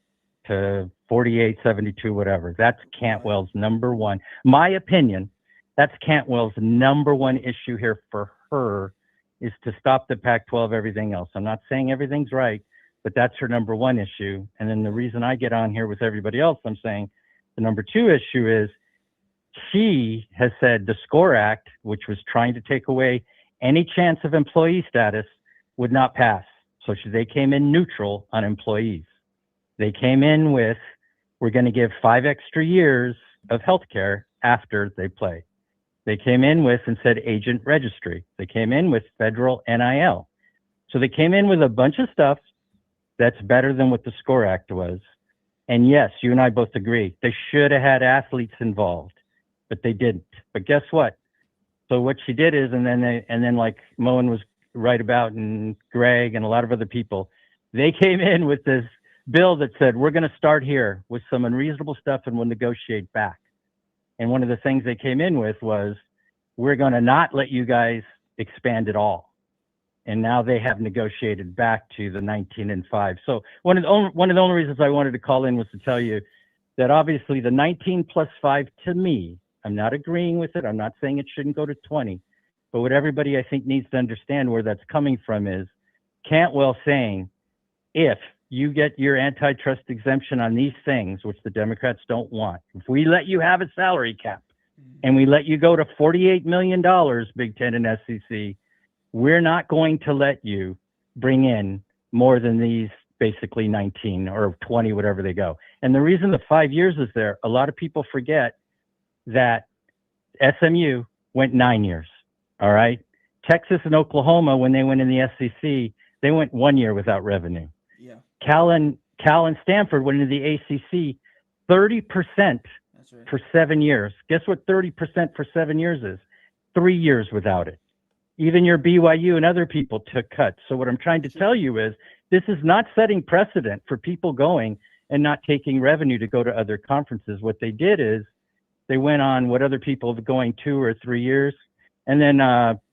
to 48, 72, whatever. That's Cantwell's number one. My opinion, that's Cantwell's number one issue here for her, is to stop the Pac-12, everything else. I'm not saying everything's right, but that's her number one issue. And then the reason I get on here with everybody else, I'm saying the number two issue is she has said the SCORE Act, which was trying to take away any chance of employee status, would not pass. So they came in neutral on employees. They came in with, we're going to give 5 extra years of healthcare after they play. They came in with and said agent registry. They came in with federal NIL. So they came in with a bunch of stuff that's better than what the SCORE Act was. And yes, you and I both agree, they should have had athletes involved, but they didn't. But guess what? So what she did is, and then like Moen was right about, and Greg and a lot of other people, they came in with this bill that said, we're going to start here with some unreasonable stuff and we'll negotiate back. And one of the things they came in with was, we're going to not let you guys expand at all. And now they have negotiated back to the 19-5. So one of the only reasons I wanted to call in was to tell you that obviously the 19+5, to me, I'm not agreeing with it. I'm not saying it shouldn't go to 20. But what everybody I think needs to understand where that's coming from is Cantwell saying, if you get your antitrust exemption on these things, which the Democrats don't want. If we let you have a salary cap and we let you go to $48 million, Big Ten and SEC, we're not going to let you bring in more than these basically 19 or 20, whatever they go. And the reason the 5 years is there, a lot of people forget that SMU went 9 years. All right. Texas and Oklahoma, when they went in the SEC, they went 1 year without revenue. Yeah. Cal and Stanford went into the ACC 30% That's right. for 7 years. Guess what 30% for 7 years is? 3 years without it. Even your BYU and other people took cuts. So what I'm trying to tell you is this is not setting precedent for people going and not taking revenue to go to other conferences. What they did is they went on what other people have going 2 or 3 years. And then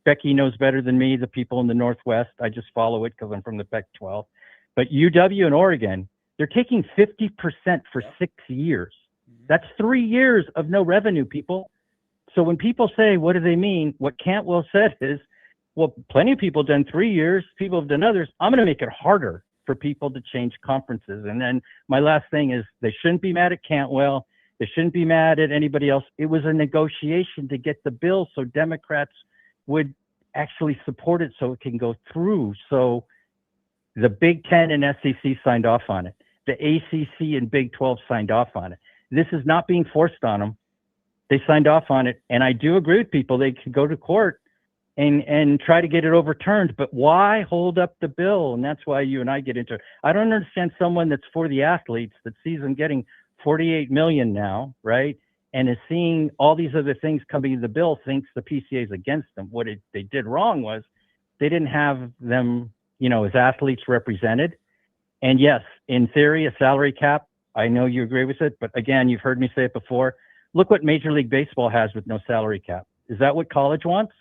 Becky knows better than me, the people in the Northwest. I just follow it because I'm from the Pac-12. But UW and Oregon, they're taking 50% for 6 years. That's 3 years of no revenue, people. So when people say, what do they mean? What Cantwell said is, well, plenty of people have done 3 years. People have done others. I'm going to make it harder for people to change conferences. And then my last thing is they shouldn't be mad at Cantwell. They shouldn't be mad at anybody else. It was a negotiation to get the bill so Democrats would actually support it so it can go through. So the Big Ten and SEC signed off on it. The ACC and Big 12 signed off on it. This is not being forced on them. They signed off on it. And I do agree with people. They can go to court and try to get it overturned. But why hold up the bill? And that's why you and I get into it. I don't understand someone that's for the athletes that sees them getting 48 million now, right? And is seeing all these other things coming in the bill, thinks the PCA is against them. What they did wrong was they didn't have them, as athletes represented. And yes, in theory, a salary cap, I know you agree with it, but again, you've heard me say it before. Look what Major League Baseball has with no salary cap. Is that what college wants?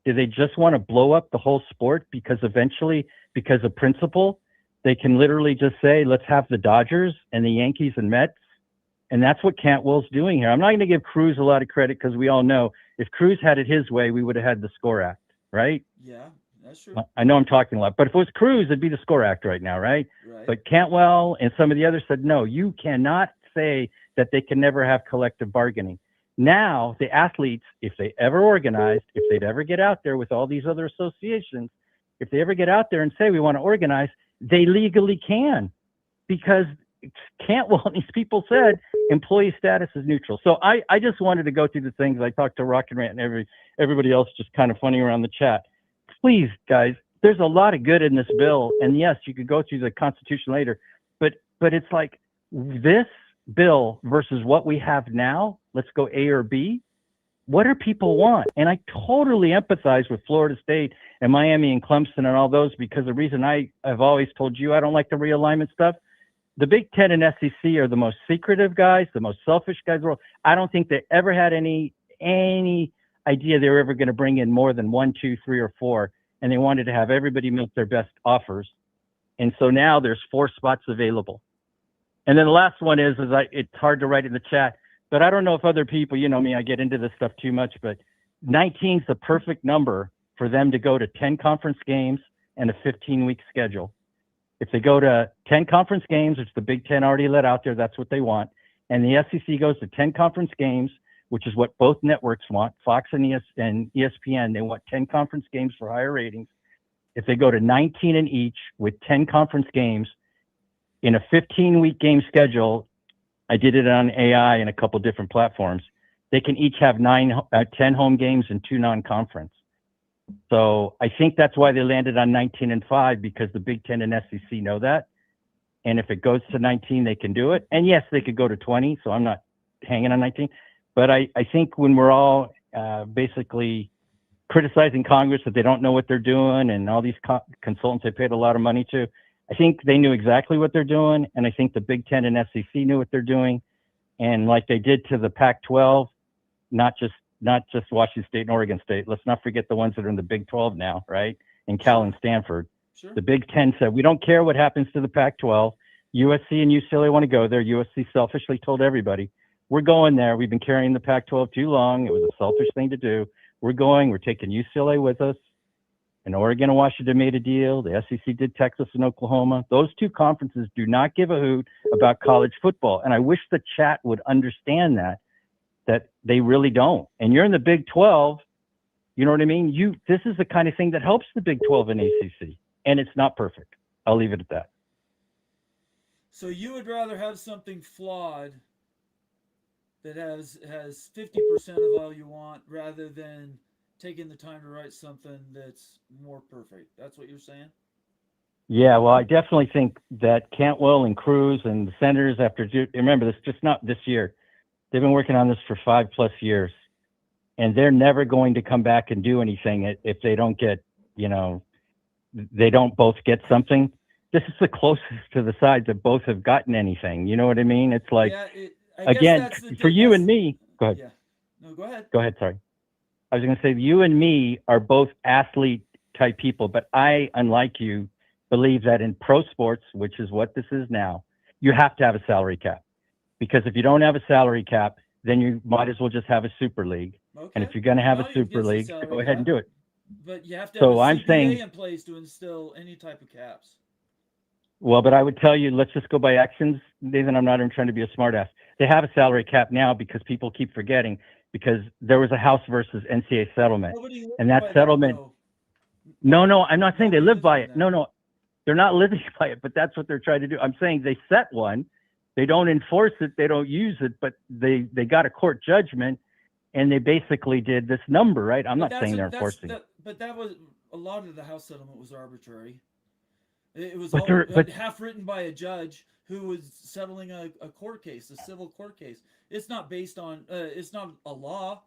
Do they just want to blow up the whole sport because eventually, because of principle, they can literally just say, let's have the Dodgers and the Yankees and Mets? And that's what Cantwell's doing here. I'm not going to give Cruz a lot of credit because we all know if Cruz had it his way, we would have had the SCORE Act, right? Yeah, that's true. I know I'm talking a lot, but if it was Cruz, it'd be the SCORE Act right now, right? Right. But Cantwell and some of the others said, no, you cannot say that they can never have collective bargaining. Now, the athletes, if they ever organized, if they'd ever get out there with all these other associations, if they ever get out there and say, we want to organize, they legally can, because Cantwell and these people said employee status is neutral. So I just wanted to go through the things. I talked to Rock and Rant and everybody else just kind of funny around the chat. Please, guys, there's a lot of good in this bill. And yes, you could go through the Constitution later, but it's like this bill versus what we have now. Let's go A or B. What do people want? And I totally empathize with Florida State and Miami and Clemson and all those, because the reason I've always told you I don't like the realignment stuff. The Big Ten and SEC are the most secretive guys, the most selfish guys in the world. I don't think they ever had any idea they were ever going to bring in more than 1, 2, 3, or 4, and they wanted to have everybody make their best offers. And so now there's 4 spots available. And then the last one is it's hard to write in the chat, but I don't know if other people, you know me, I get into this stuff too much, but 19 is the perfect number for them to go to 10 conference games and a 15-week schedule. If they go to 10 conference games, which the Big Ten already let out there, that's what they want. And the SEC goes to 10 conference games, which is what both networks want, Fox and ESPN. They want 10 conference games for higher ratings. If they go to 19 in each with 10 conference games in a 15-week game schedule, I did it on AI and a couple different platforms, they can each have 10 home games and 2 non-conference. So I think that's why they landed on 19 and 5, because the Big Ten and SEC know that. And if it goes to 19, they can do it. And yes, they could go to 20. So I'm not hanging on 19. But I think when we're all basically criticizing Congress that they don't know what they're doing, and all these consultants they paid a lot of money to, I think they knew exactly what they're doing. And I think the Big Ten and SEC knew what they're doing. And like they did to the Pac-12, not just Washington State and Oregon State. Let's not forget the ones that are in the Big 12 now, right? And Cal and Stanford. Sure. The Big 10 said, we don't care what happens to the Pac-12. USC and UCLA want to go there. USC selfishly told everybody, we're going there. We've been carrying the Pac-12 too long. It was a selfish thing to do. We're going. We're taking UCLA with us. and Oregon and Washington made a deal. The SEC did Texas and Oklahoma. Those two conferences do not give a hoot about college football. And I wish the chat would understand that they really don't. And you're in the Big 12, you know what I mean? This is the kind of thing that helps the Big 12 and ACC, and it's not perfect. I'll leave it at that. So you would rather have something flawed that has 50% of all you want rather than taking the time to write something that's more perfect. That's what you're saying? Yeah, well, I definitely think that Cantwell and Cruz and the senators remember, this just not this year. They've been working on this for 5+ years, and they're never going to come back and do anything if they don't get, they don't both get something. This is the closest to the sides that both have gotten anything. You know what I mean? It's like, again, for you and me, go ahead. Yeah. No, go ahead. Go ahead, sorry. I was going to say, you and me are both athlete type people, but I, unlike you, believe that in pro sports, which is what this is now, you have to have a salary cap. Because if you don't have a salary cap, then you might as well just have a super league. Okay. And if you're going to have a super league, go ahead and do it. But you have to have a CPA in place to instill any type of caps. Well, but I would tell you, let's just go by actions. Nathan, I'm not even trying to be a smartass. They have a salary cap now because people keep forgetting, because there was a House versus NCAA settlement. And that settlement, no, I'm not saying they live by it. No, they're not living by it, but that's what they're trying to do. I'm saying they set one. They don't enforce it. They don't use it, but they got a court judgment, and they basically did this number, right? I'm not saying they're enforcing it. But that was, a lot of the House settlement was arbitrary. It was half written by a judge who was settling a court case, a civil court case. It's not based on, it's not a law.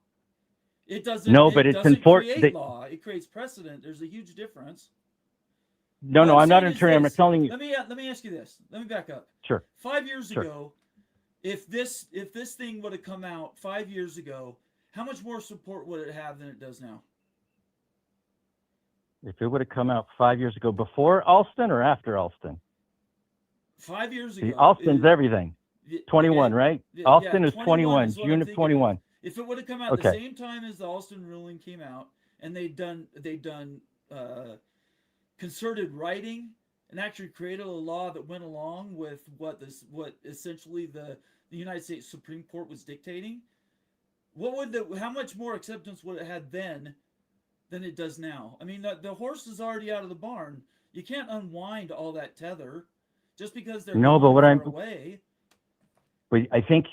It doesn't. No, but it's create law. It creates precedent. There's a huge difference. No, I'm not an attorney. I'm telling you. Let me ask you this. Let me back up. Sure. 5 years ago, if this thing would have come out 5 years ago, how much more support would it have than it does now? If it would have come out 5 years ago, before Alston or after Alston? 5 years ago. Alston's everything. 21, right? Alston is 21, June of 21. If it would have come out the same time as the Alston ruling came out, and they'd done concerted writing and actually created a law that went along with what essentially the United States Supreme Court was dictating, how much more acceptance would it have then than it does now? I mean, the horse is already out of the barn. You can't unwind all that tether just because they're away. But I think,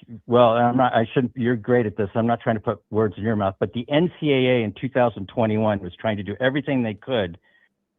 you're great at this. I'm not trying to put words in your mouth, but the NCAA in 2021 was trying to do everything they could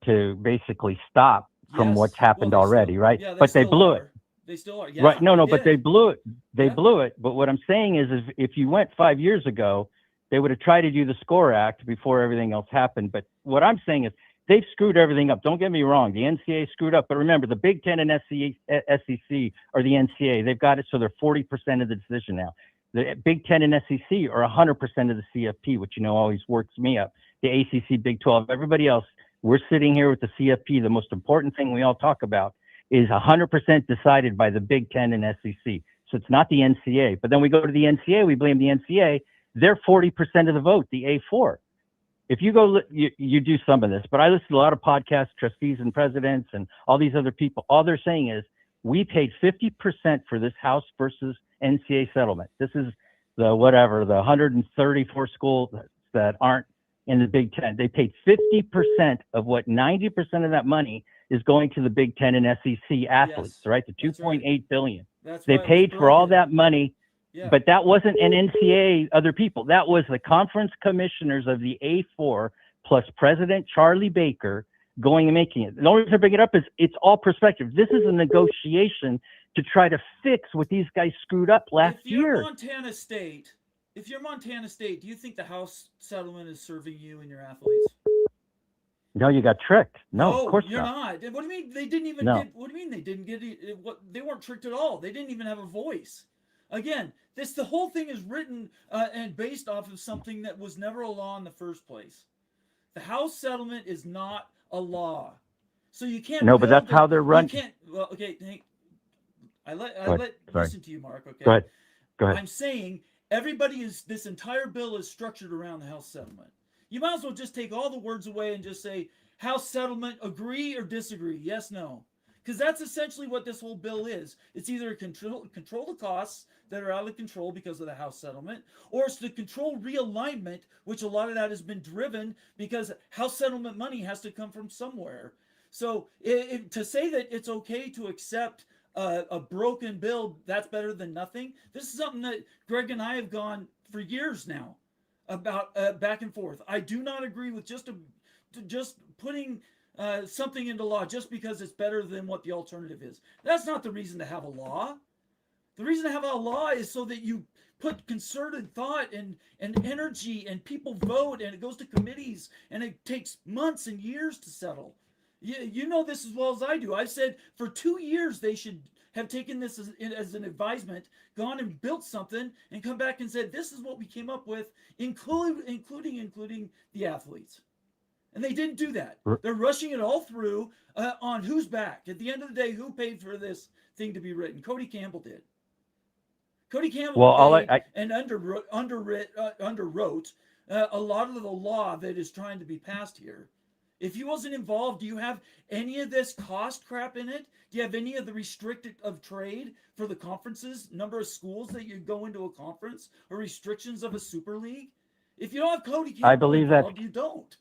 to basically stop from what's happened already, right? Yeah, but they blew it. They still are. Yeah, right. No, but they blew it. They blew it. But what I'm saying is if you went 5 years ago, they would have tried to do the SCORE Act before everything else happened. But what I'm saying is they've screwed everything up. Don't get me wrong. The NCAA screwed up. But remember, the Big Ten and SEC are the NCAA. They've got it so they're 40% of the decision now. The Big Ten and SEC are 100% of the CFP, which, always works me up. The ACC, Big 12, everybody else, we're sitting here with the CFP. The most important thing we all talk about is 100% decided by the Big Ten and SEC. So it's not the NCAA. But then we go to the NCAA, we blame the NCAA. They're 40% of the vote, the A4. If you go, you do some of this, but I listen to a lot of podcasts, trustees and presidents and all these other people. All they're saying is we paid 50% for this House versus NCAA settlement. This is the 134 schools that aren't in the Big Ten. They paid 50% of what 90% of that money is going to the Big Ten and SEC athletes, right? The $2.8 billion. They paid for all that money. Yeah. But that wasn't an NCAA other people. That was the conference commissioners of the A4 plus President Charlie Baker going and making it. The only reason I bring it up is it's all perspective. This is a negotiation to try to fix what these guys screwed up last year. If you're Montana State, do you think the House settlement is serving you and your athletes? No, you got tricked. No, of course you're not. What do you mean they didn't even get, what do you mean they didn't get it? They weren't tricked at all. They didn't even have a voice. Again, the whole thing is written and based off of something that was never a law in the first place. The House settlement is not a law, so you can't. No, but that's how they're run. Well, okay. Listen to you, Mark. Okay. Go ahead. I'm saying this entire bill is structured around the House settlement. You might as well just take all the words away and just say House settlement, agree or disagree, yes, no. Because that's essentially what this whole bill is. It's either control the costs that are out of control because of the House settlement, or it's to control realignment, which a lot of that has been driven because House settlement money has to come from somewhere. So to say that it's okay to accept a broken bill, that's better than nothing. This is something that Greg and I have gone for years now about back and forth. I do not agree with just putting something into law just because it's better than what the alternative is. That's not the reason to have a law. The reason to have a law is so that you put concerted thought and energy, and people vote, and it goes to committees, and it takes months and years to settle. You know this as well as I do. I've said for 2 years they should have taken this as an advisement, gone and built something, and come back and said, this is what we came up with, including the athletes. And they didn't do that. They're rushing it all through on whose back. At the end of the day, who paid for this thing to be written? Cody Campbell did. Cody Campbell and underwrote a lot of the law that is trying to be passed here. If he wasn't involved, do you have any of this cost crap in it? Do you have any of the restricted of trade for the conferences, number of schools that you go into a conference, or restrictions of a super league? If you don't have Cody Campbell I believe involved, you don't.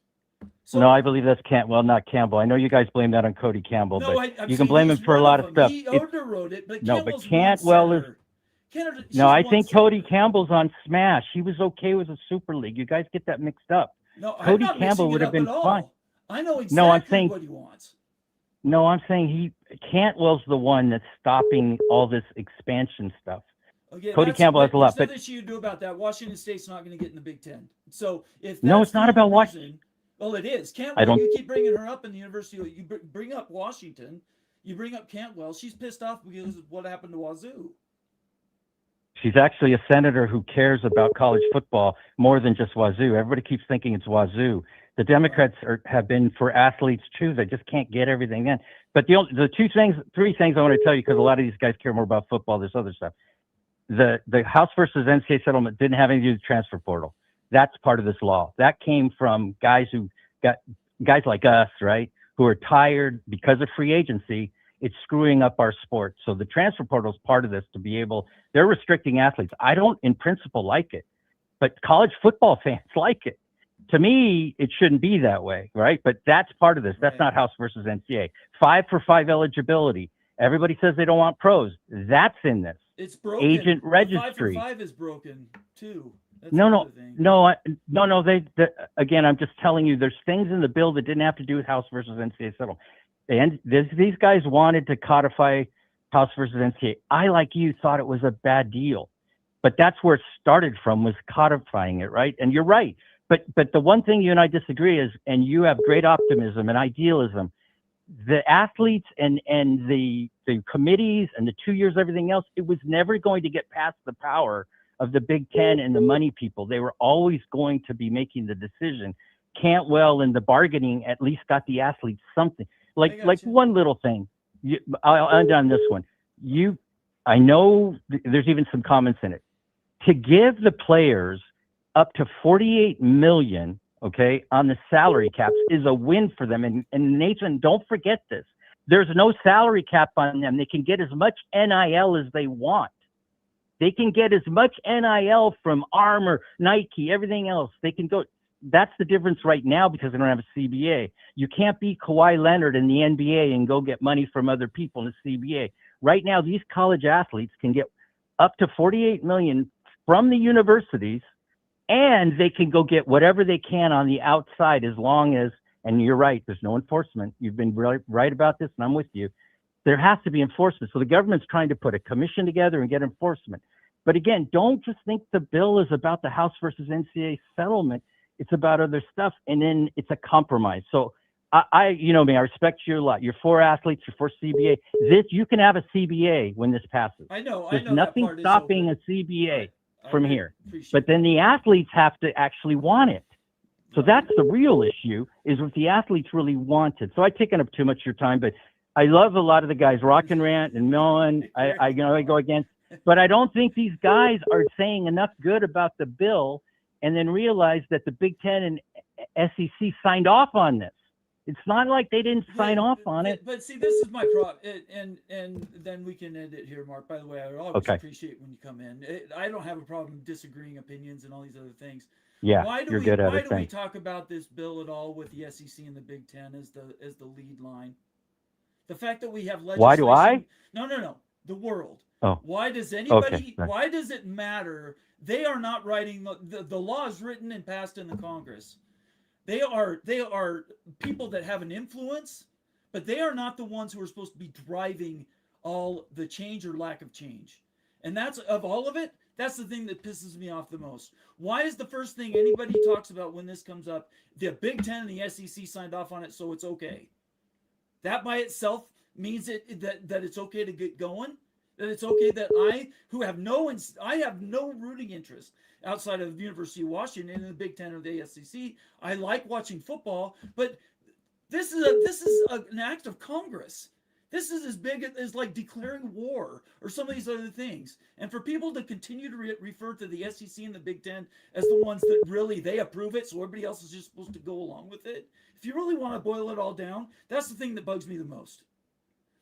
So, no, I believe that's not Campbell. I know you guys blame that on Cody Campbell, no, but you can blame him for a lot of stuff. He underwrote it, but no, but Campbell's Cantwell is. No, I think Cody Campbell. Campbell's on Smash. He was okay with the Super League. You guys get that mixed up. No, Cody I'm not Campbell would have been fine. I know exactly No, I'm saying, what he wants. No, I'm saying Cantwell's the one that's stopping all this expansion stuff. Okay, Cody Campbell has a lot, there's but nothing you do about that. Washington State's not going to get in the Big Ten. So if no, that's it's not about Washington. Washington. Well, it is. Cantwell, you keep bringing her up in the university. You bring up Washington. You bring up Cantwell. She's pissed off because of what happened to Wazoo. She's actually a senator who cares about college football more than just Wazoo. Everybody keeps thinking it's Wazoo. The Democrats have been for athletes too. They just can't get everything in. But the three things I want to tell you, because a lot of these guys care more about football, this other stuff. The House versus NCAA settlement didn't have anything to do with the transfer portal. That's part of this law. That came from guys like us, right, who are tired because of free agency. It's screwing up our sport. So the transfer portal is part of this to be able, they're restricting athletes. I don't in principle like it, but college football fans like it. To me, it shouldn't be that way, right? But that's part of this. That's not House versus NCAA. 5-for-5 eligibility. Everybody says they don't want pros. That's in this. It's broken. Agent registry. 5-for-5 is broken too. That's No. Again, I'm just telling you, there's things in the bill that didn't have to do with House versus NCAA settlement. And these guys wanted to codify House versus NCAA. I, like you, thought it was a bad deal, but that's where it started from, was codifying it, right? And you're right. But the one thing you and I disagree is, and you have great optimism and idealism, the athletes and the committees and the 2 years, everything else, it was never going to get past the power of the Big Ten and the money people. They were always going to be making the decision. Cantwell and the bargaining at least got the athletes something. Like one little thing. I'll end on this one. I know there's even some comments in it. To give the players up to $48 million, okay, on the salary caps is a win for them. And Nathan, don't forget this. There's no salary cap on them. They can get as much NIL as they want. They can get as much NIL from Armour, Nike, everything else. They can go. That's the difference right now because they don't have a CBA. You can't be Kawhi Leonard in the NBA and go get money from other people in the CBA. Right now, these college athletes can get up to $48 million from the universities, and they can go get whatever they can on the outside as long as, and you're right, there's no enforcement. You've been really right about this, and I'm with you. There has to be enforcement. So the government's trying to put a commission together and get enforcement. But again, don't just think the bill is about the House versus NCAA settlement. It's about other stuff, and then it's a compromise. So I you know me, I respect you a lot. You're for athletes, you're for CBA. You can have a CBA when this passes. I know. There's nothing stopping a CBA from here. But It. then the athletes have to actually want it. So that's the real issue, is if the athletes really want it. So I've taken up too much of your time, but I love a lot of the guys, Rock and Rant and Millen. I go against, but I don't think these guys are saying enough good about the bill, and then realize that the Big Ten SEC signed off on this. It's not like they didn't sign off on it. But see, this is my problem, and then we can end it here, Mark. By the way, I always appreciate when you come in. I don't have a problem disagreeing opinions and all these other things. Yeah, Why do we talk about this bill at all with the SEC and the Big Ten as the lead line? The fact that we have legislation. Why do I? No. The world. Oh. Why does anybody? Okay. Why does it matter? They are not writing the law is written and passed in the Congress. They are people that have an influence, but they are not the ones who are supposed to be driving all the change or lack of change. And that's of all of it. That's the thing that pisses me off the most. Why is the first thing anybody talks about when this comes up, the Big Ten and the SEC signed off on it, so it's okay? That by itself means that it's okay to get going. That it's okay that I have no rooting interest outside of the University of Washington and the Big Ten or the SEC. I like watching football, but this is an act of Congress. This is as big as like declaring war or some of these other things. And for people to continue to refer to the SEC and the Big Ten as the ones that really they approve it, so everybody else is just supposed to go along with it. If you really want to boil it all down, that's the thing that bugs me the most.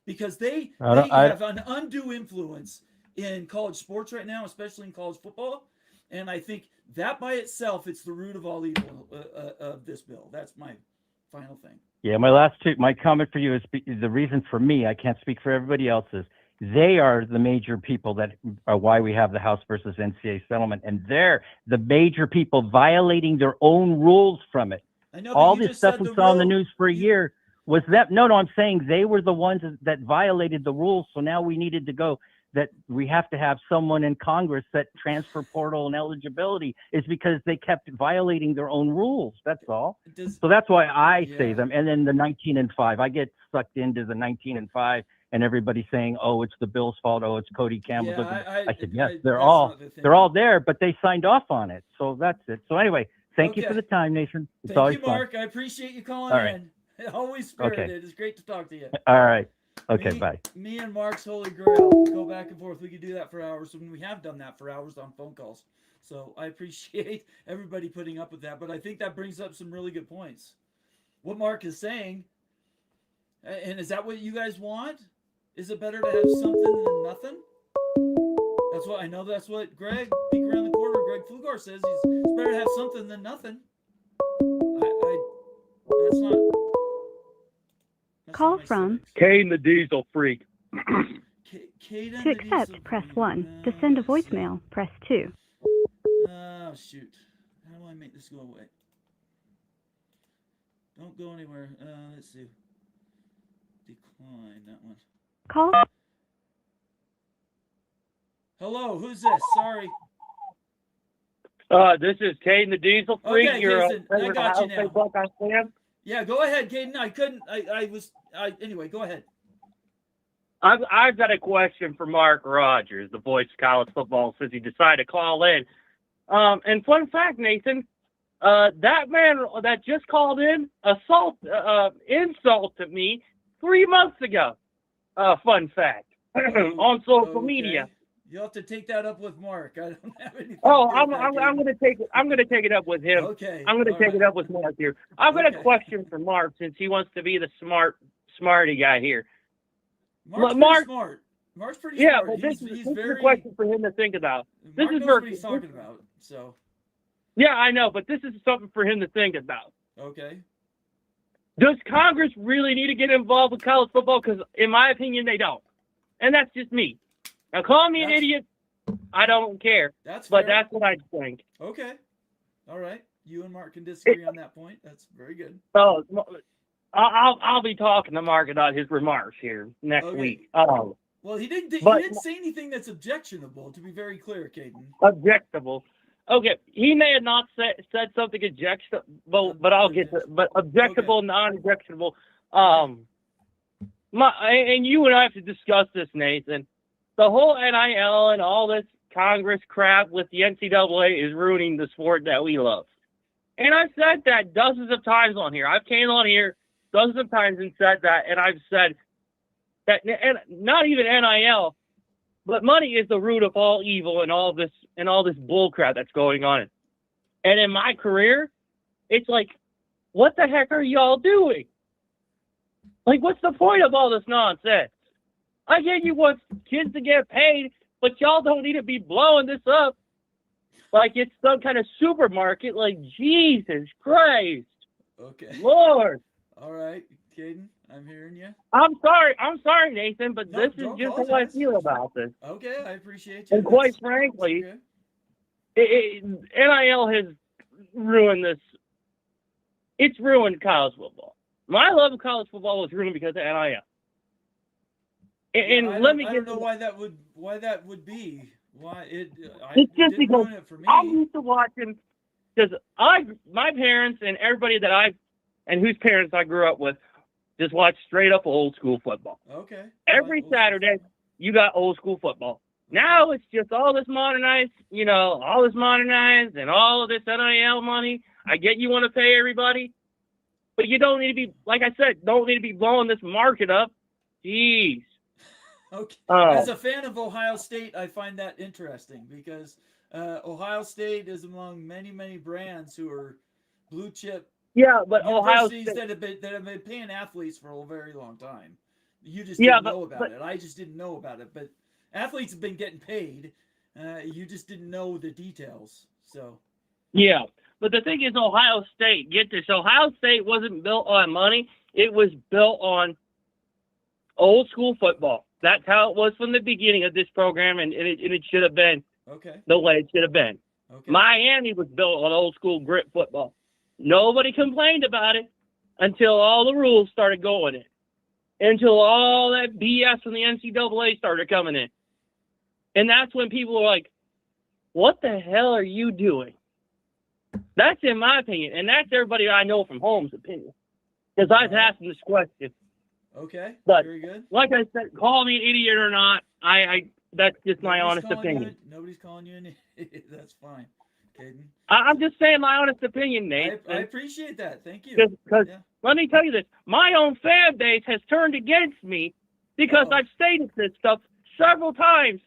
Because they have an undue influence in college sports right now, especially in college football. And I think that by itself, it's the root of all evil of this bill. That's my final thing. Yeah, my comment for you is the reason for me, I can't speak for everybody else, is they are the major people that are why we have the House versus NCAA settlement. And they're the major people violating their own rules from it. I know, all this stuff we saw in the news for a year was that, no, I'm saying they were the ones that violated the rules. So now we needed to go that we have to have someone in Congress that transfer portal and eligibility is because they kept violating their own rules. That's all. So that's why I say them. And then the 19-5, I get sucked into the 19-5 and everybody saying, oh, it's the Bills' fault. Oh, it's Cody Campbell. Yeah, I said, yes, they're all there, but they signed off on it. So that's it. So anyway, thank you for the time, Nathan. It's always fun. Mark. I appreciate you calling in. Always spirited. Okay. It's great to talk to you. All right. Okay, bye. Me and Mark's Holy Grail. We'll go back and forth. We could do that for hours. And we have done that for hours on phone calls. So I appreciate everybody putting up with that. But I think that brings up some really good points. What Mark is saying, and is that what you guys want? Is it better to have something than nothing? That's what I know. That's what Greg, Peek Around the Corner, Greg Flugar says. It's better to have something than nothing. That's not. Call from Kane the Diesel Freak. To accept, press 1. To send a voicemail, press 2. Oh, shoot. How do I make this go away? Don't go anywhere. Let's see. Decline that one. Call. Hello, who's this? Sorry. This is Kane the Diesel Freak. Okay, You're Jason, I got you now. Buckeye fan? Yeah, go ahead, Caden. Anyway, go ahead. I've got a question for Mark Rogers, the voice of college football, since he decided to call in. And fun fact, Nathan, that man that just called in insulted me 3 months ago. Fun fact on social media. You'll have to take that up with Mark. I don't have anything. Oh, I'm gonna take it up with him. Okay. I'm gonna take it up with Mark here. I've got a question for Mark since he wants to be the smarty guy here. Mark's pretty smart. Mark's pretty smart. Yeah, but this is a question for him to think about. Mark knows what he's talking about. So. Yeah, I know, but this is something for him to think about. Okay. Does Congress really need to get involved with college football? Because in my opinion, they don't. And that's just me. Now, call me an idiot. I don't care. That's what I think. Okay. All right. You and Mark can disagree on that point. That's very good. So I'll be talking to Mark about his remarks here next week. Well, he didn't say anything that's objectionable, to be very clear, Caden. Objectable. Okay. He may have not said something objectionable, but I'll get to but objectable, non-objectionable. And you and I have to discuss this, Nathan. The whole NIL and all this Congress crap with the NCAA is ruining the sport that we love. And I've said that dozens of times on here. I've came on here dozens of times and said that, and I've said that, and not even NIL, but money is the root of all evil and all this bull crap that's going on. And in my career, it's like what the heck are y'all doing? Like, what's the point of all this nonsense? I get you want kids to get paid, but y'all don't need to be blowing this up like it's some kind of supermarket. Like, Jesus Christ. Okay. Lord. All right, Caden, I'm hearing you. I'm sorry, Nathan, but No, this is don't just how I apologize. feel about this. Okay, I appreciate you. And quite That's frankly, okay. NIL has ruined this. It's ruined college football. My love of college football was ruined because of NIL. And I let me I get don't know why that would be. Why it? It's it just didn't because ruin it for me. I'm used to watching, because my parents and everybody and whose parents I grew up with just watch straight up old school football. Okay. Every Old school Saturday, football. you got old school football. Now it's just all this modernized, and all of this NIL money. I get you want to pay everybody, but you don't need to be, like I said, blowing this market up. Jeez. Okay. As a fan of Ohio State, I find that interesting because Ohio State is among many, many brands who are blue chip Yeah, but Ohio universities State. that have been paying athletes for a very long time. You just Yeah, didn't know about it. I just didn't know about it. But athletes have been getting paid. You just didn't know the details. So. Yeah, but the thing is, Ohio State. Get this: Ohio State wasn't built on money. It was built on old school football. That's how it was from the beginning of this program, and it should have been the way it should have been. Okay. Miami was built on old school grit football. Nobody complained about it until all the rules started going in, until all that BS from the NCAA started coming in. And that's when people were like, what the hell are you doing? That's in my opinion, and that's everybody I know from home's opinion, because I've asked them this question. Okay, But very good. like I said, call me an idiot or not, I that's just my honest opinion. Nobody's calling you an idiot. That's fine, Caden. I'm just saying my honest opinion, Nate. I appreciate that. Thank you. Because Yeah. let me tell you this, my own fan base has turned against me because I've stated this stuff several times,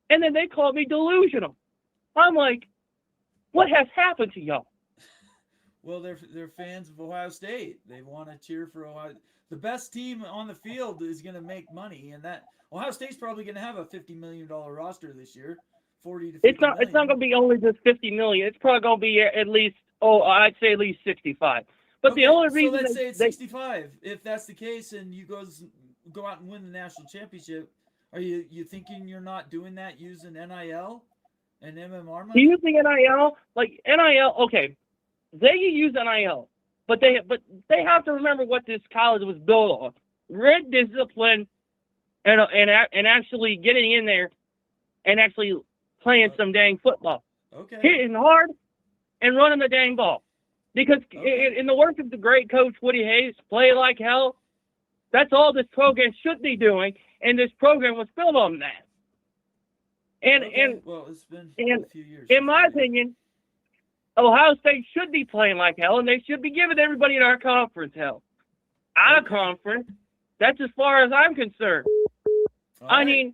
and then they call me delusional. I'm like, what has happened to y'all? Well, they're fans of Ohio State. They want to cheer for Ohio. The best team on the field is going to make money, and that Ohio State's probably going to have a $50 million roster this year, 40 to 50 It's not going to be only just $50 million. It's probably going to be at least, I'd say at least 65. But the only reason, so let's say it's 65. If that's the case, and you go out and win the national championship, are you thinking you're not doing that using NIL and MMR money? using NIL, like NIL, okay, they use NIL, but they have to remember what this college was built on: grit, discipline, and actually getting in there and actually playing some dang football, hitting hard and running the dang ball. Because in the work of the great coach Woody Hayes, play like hell. That's all this program should be doing, and this program was built on that. And well, it's been a few years. In my opinion, Ohio State should be playing like hell, and they should be giving everybody in our conference hell. Out of conference, that's as far as I'm concerned. I mean,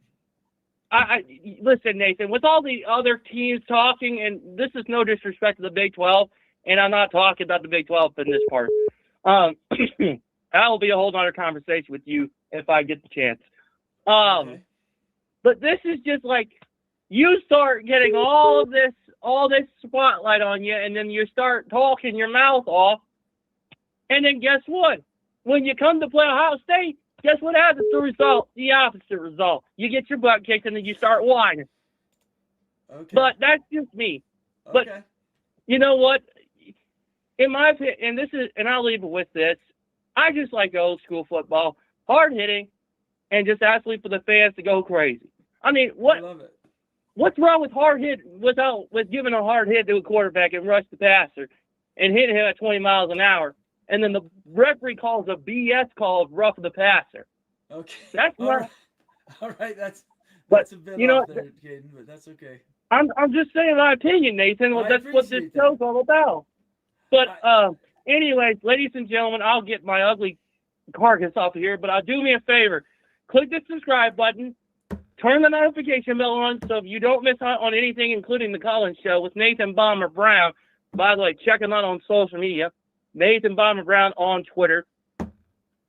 I listen, Nathan, with all the other teams talking, and this is no disrespect to the Big 12, and I'm not talking about the Big 12 in this part. That will be a whole other conversation with you if I get the chance. But this is just like, you start getting all this spotlight on you, and then you start talking your mouth off, and then guess what? When you come to play Ohio State, guess what happens? The opposite result. You get your butt kicked, and then you start whining. Okay. But that's just me. But you know what? In my opinion, and I'll leave it with this, I just like old school football, hard hitting, and just asking for the fans to go crazy. I mean, I love it. What's wrong with with giving a hard hit to a quarterback and rush the passer and hitting him at 20 miles an hour, and then the referee calls a BS call of roughing the passer? Okay. That's all right. That's a bit off there, Caden, but that's okay. I'm just saying my opinion, Nathan. Well, that's what this show's all about. But anyways, ladies and gentlemen, I'll get my ugly carcass off of here, but do me a favor. Click the subscribe button. Turn the notification bell on so you don't miss out on anything, including the Collins Show with Nathan Bomber Brown. By the way, check him out on social media. Nathan Bomber Brown on Twitter.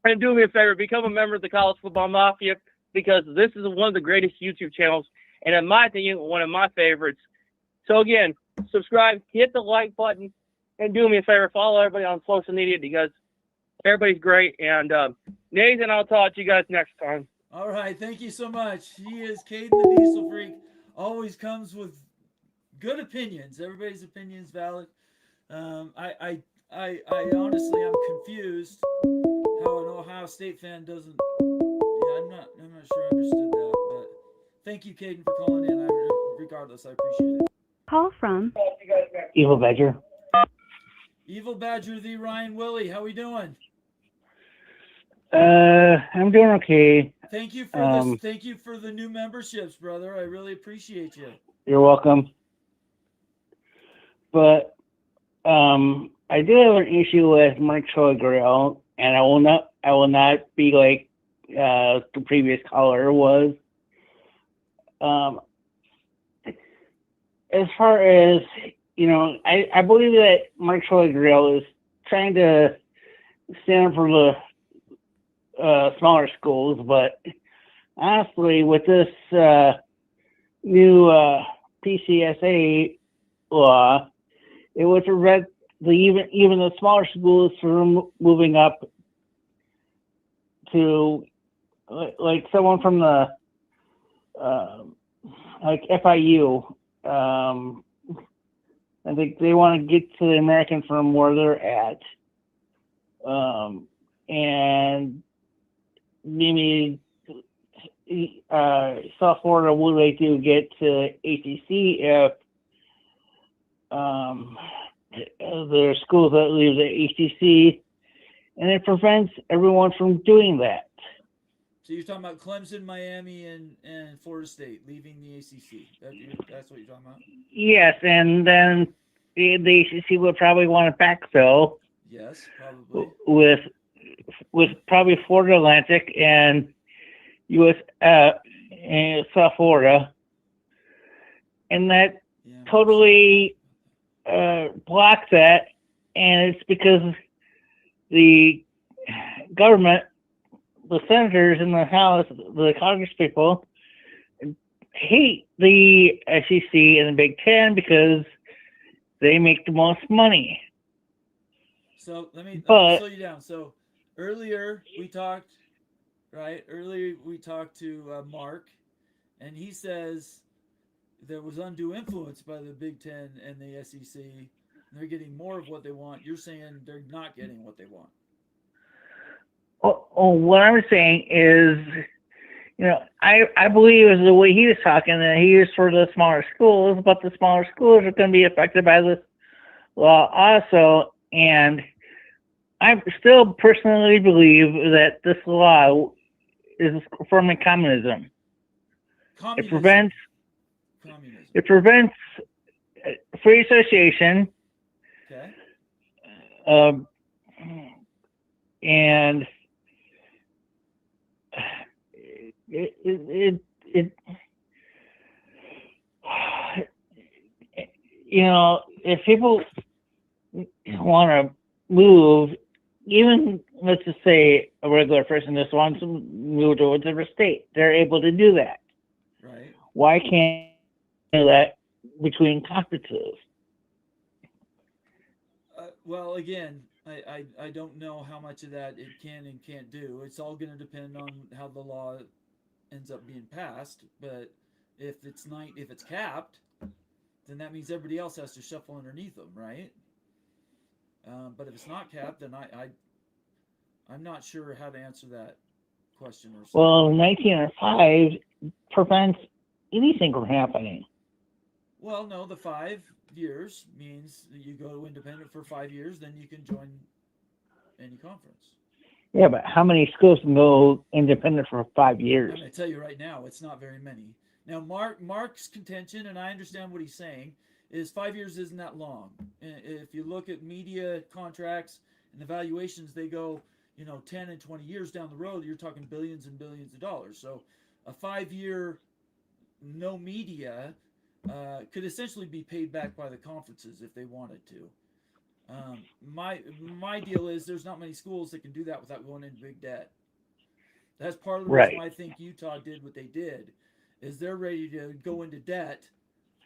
And do me a favor, become a member of the College Football Mafia, because this is one of the greatest YouTube channels, and in my opinion, one of my favorites. So again, subscribe, hit the like button, and do me a favor, follow everybody on social media, because everybody's great. And Nathan, I'll talk to you guys next time. All right, thank you so much. He is Caden the Diesel Freak. Always comes with good opinions. Everybody's opinion's valid. I honestly, I'm confused how an Ohio State fan doesn't. Yeah, I'm not sure I understood that. But thank you, Caden, for calling in. Regardless, I appreciate it. Call from Evil Badger. Evil Badger, the Ryan Willie. How we doing? I'm doing okay. Thank you for this. Thank you for the new memberships, brother. I really appreciate you. You're welcome. But I do have an issue with Mike Troy Grill, and I will not be like the previous caller was. As far as, I believe that Mike Troy Grill is trying to stand for the smaller schools, but honestly, with this new PCSA law, it would prevent even the smaller schools from moving up to like someone from the like FIU. I think they want to get to the American from where they're at, and maybe South Florida would like to get to ACC if there are schools that leave the ACC, and it prevents everyone from doing that. So you're talking about Clemson, Miami, and Florida State leaving the ACC. That's what you're talking about? Yes, and then the ACC would probably want to backfill. Yes, probably. With probably Florida Atlantic and and South Florida, and that totally blocks that, and it's because the government, the senators in the House, the Congress people, hate the SEC and the Big Ten because they make the most money. So let me slow you down. So earlier we talked to Mark, and he says there was undue influence by the Big Ten and the SEC. And they're getting more of what they want. You're saying they're not getting what they want. What I'm saying is, I believe is the way he was talking that he is for the smaller schools, but the smaller schools are going to be affected by this law also. And I still personally believe that this law is affirming communism. It prevents free association. Okay. And it if people want to move, even let's just say a regular person just wants to move to a different state, they're able to do that. Right. Why can't you do that between conferences? Well, again, I don't know how much of that it can and can't do. It's all going to depend on how the law ends up being passed. But if it's capped, then that means everybody else has to shuffle underneath them, right? But if it's not capped, then I'm not sure how to answer that question. Well, 1905 prevents anything from happening. Well, no, the 5 years means that you go independent for 5 years, then you can join any conference. Yeah, but how many schools can go independent for 5 years? I'm going to tell you right now, it's not very many. Now, Mark's contention, and I understand what he's saying, is 5 years isn't that long. If you look at media contracts and evaluations, they go, 10 and 20 years down the road, you're talking billions and billions of dollars. So a 5-year no media could essentially be paid back by the conferences if they wanted to. My deal is there's not many schools that can do that without going into big debt. That's part of the Right. reason why I think Utah did what they did, is they're ready to go into debt,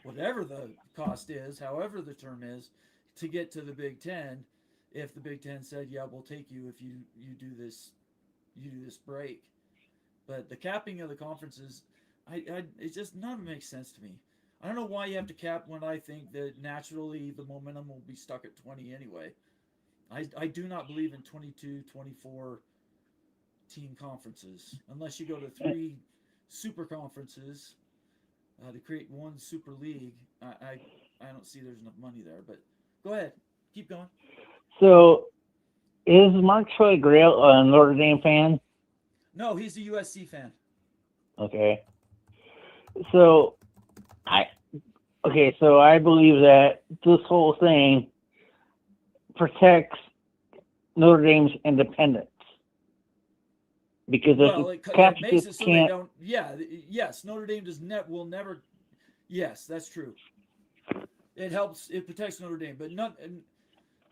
whatever the cost is, however the term is, to get to the Big Ten. If the Big Ten said, "Yeah, we'll take you if you do this break," but the capping of the conferences, it just none of it makes sense to me. I don't know why you have to cap when I think that naturally the momentum will be stuck at 20 anyway. I do not believe in 22, 24 team conferences unless you go to 3 super conferences to create one super league. I don't see there's enough money there, but go ahead, keep going. So, is Mark Troy Grail a Notre Dame fan? No, he's a USC fan. Okay. So, I believe that this whole thing protects Notre Dame's independence. Because Well, if it Catholics makes it so they can't, don't. Yeah, yes, Notre Dame will never. Yes, that's true. It helps. It protects Notre Dame, but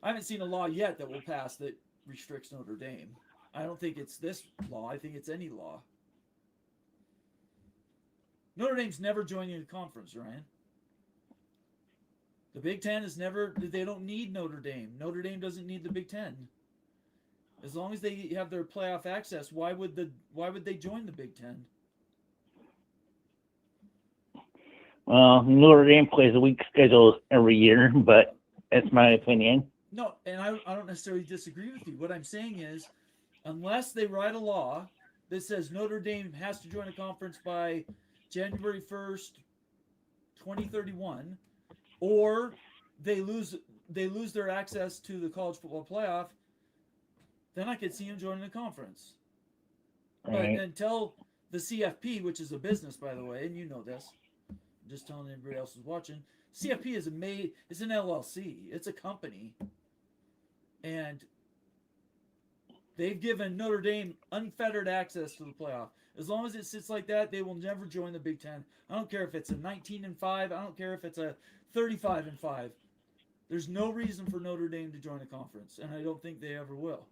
I haven't seen a law yet that will pass that restricts Notre Dame. I don't think it's this law. I think it's any law. Notre Dame's never joining a conference, Ryan. The Big Ten is never. They don't need Notre Dame. Notre Dame doesn't need the Big Ten. As long as they have their playoff access, why would they join the Big Ten? well, Notre Dame plays a weak schedule every year, but that's my opinion. No, and I don't necessarily disagree with you. What I'm saying is, unless they write a law that says Notre Dame has to join a conference by January 1st, 2031, or they lose their access to the college football playoff, then I could see them joining the conference. Right. But until the CFP, which is a business, by the way, and you know this, I'm just telling everybody else who's watching, CFP is it's an LLC. It's a company. And they've given Notre Dame unfettered access to the playoff. As long as it sits like that, they will never join the Big Ten. I don't care if it's a 19-5. I don't care if it's a 35-5. There's no reason for Notre Dame to join a conference, and I don't think they ever will.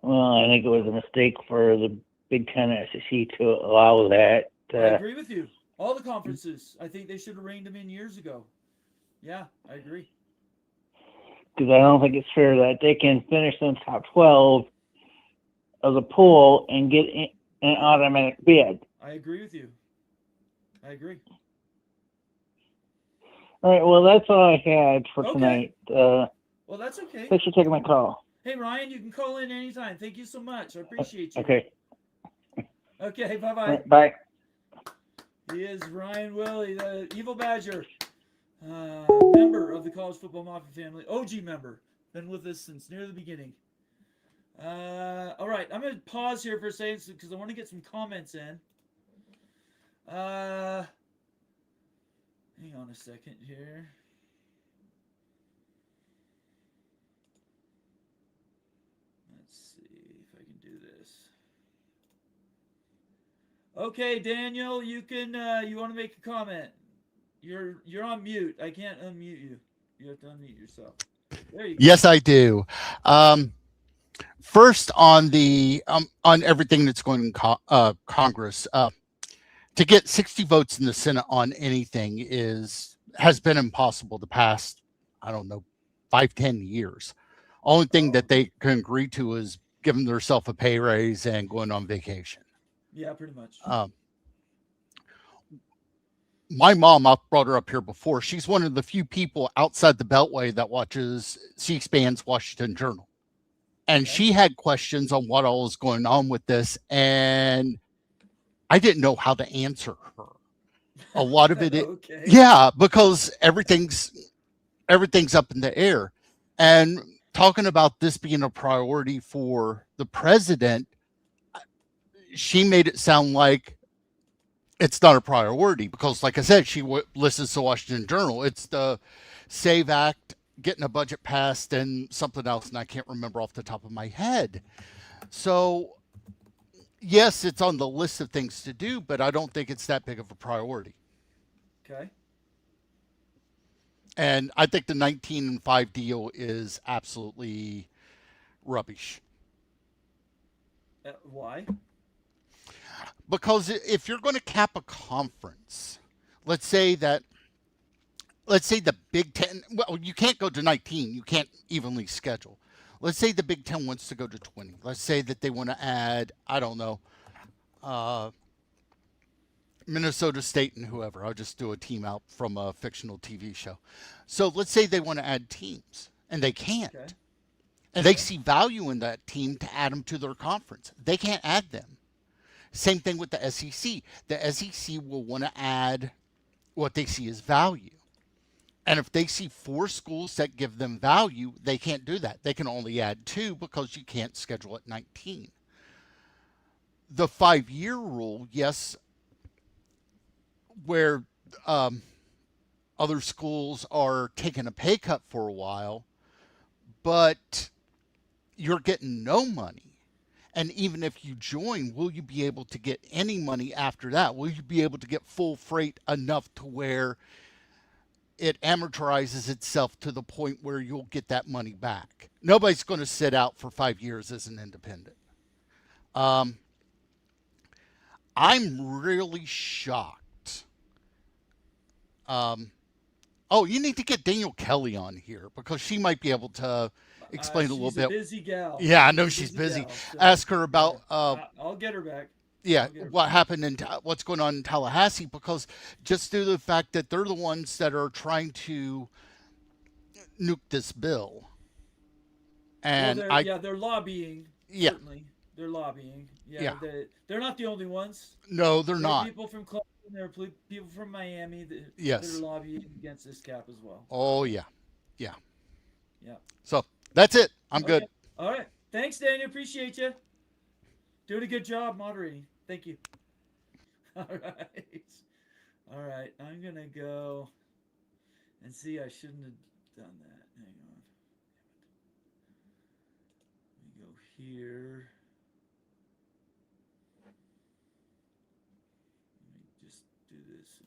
Well, I think it was a mistake for the Big Ten SEC to allow that. I agree with you. All the conferences, I think they should have reined them in years ago. Yeah, I agree. Because I don't think it's fair that they can finish in the top 12 of the pool and get an automatic bid. I agree with you. I agree. All right, well, that's all I had for Okay. tonight. Well, that's okay. Thanks for taking my call. Hey, Ryan, you can call in anytime. Thank you so much. I appreciate you. Okay. Okay, All bye-bye. right, bye. He is Ryan Willie, the Evil Badger, member of the College Football Mafia family, OG member. Been with us since near the beginning. All right, I'm going to pause here for a second because I want to get some comments in. Hang on a second here. Let's see if I can do this. Okay, Daniel, you can. You want to make a comment? You're on mute. I can't unmute you. You have to unmute yourself. There you go. Yes, I do. First, on the on everything that's going in Congress, to get 60 votes in the Senate on anything has been impossible the past, I don't know, 5-10 years. Only thing that they can agree to is giving themselves a pay raise and going on vacation. Yeah, pretty much. My mom, I've brought her up here before. She's one of the few people outside the Beltway that watches C-SPAN's Washington Journal. And Okay. she had questions on what all is going on with this. And I didn't know how to answer her. A lot of it, Okay. yeah, because everything's up in the air. And talking about this being a priority for the president, she made it sound like it's not a priority because, like I said, she listens to Washington Journal. It's the SAVE Act, getting a budget passed, and something else, and I can't remember off the top of my head. So, yes, it's on the list of things to do, but I don't think it's that big of a priority. Okay. And I think the 19-5 deal is absolutely rubbish. Why? Because if you're going to cap a conference, let's say the Big Ten, well, you can't go to 19. You can't evenly schedule. Let's say the Big Ten wants to go to 20. Let's say that they want to add, I don't know, Minnesota State and whoever. I'll just do a team out from a fictional TV show. So let's say they want to add teams, and they can't. Okay. And they see value in that team to add them to their conference. They can't add them. Same thing with the SEC. The SEC will want to add what they see as value. And if they see 4 schools that give them value, they can't do that. They can only add 2 because you can't schedule at 19. The 5-year rule, yes, where other schools are taking a pay cut for a while, but you're getting no money. And even if you join, will you be able to get any money after that? Will you be able to get full freight enough to where it amortizes itself to the point where you'll get that money back? Nobody's going to sit out for 5 years as an independent. I'm really shocked. Oh, you need to get Danielle Kelly on here because she might be able to explain a little bit. She's a busy gal. Yeah, I know she's busy. Gal, so Ask her about I'll get her back. yeah, what happened in what's going on in Tallahassee, because just due to the fact that they're the ones that are trying to nuke this bill. And well, they're lobbying. Yeah. Certainly. They're lobbying. Yeah. They're not the only ones. No, they're There not. are people from Cleveland, there are people from Miami that Yes. are lobbying against this cap as well. Oh yeah. Yeah. Yeah. So that's it. I'm Okay. good. All right. Thanks, Daniel. Appreciate you. Doing a good job moderating. Thank you. All right. All right. I'm going to go and see. I shouldn't have done that. Hang on. Let me go here. Let me just do this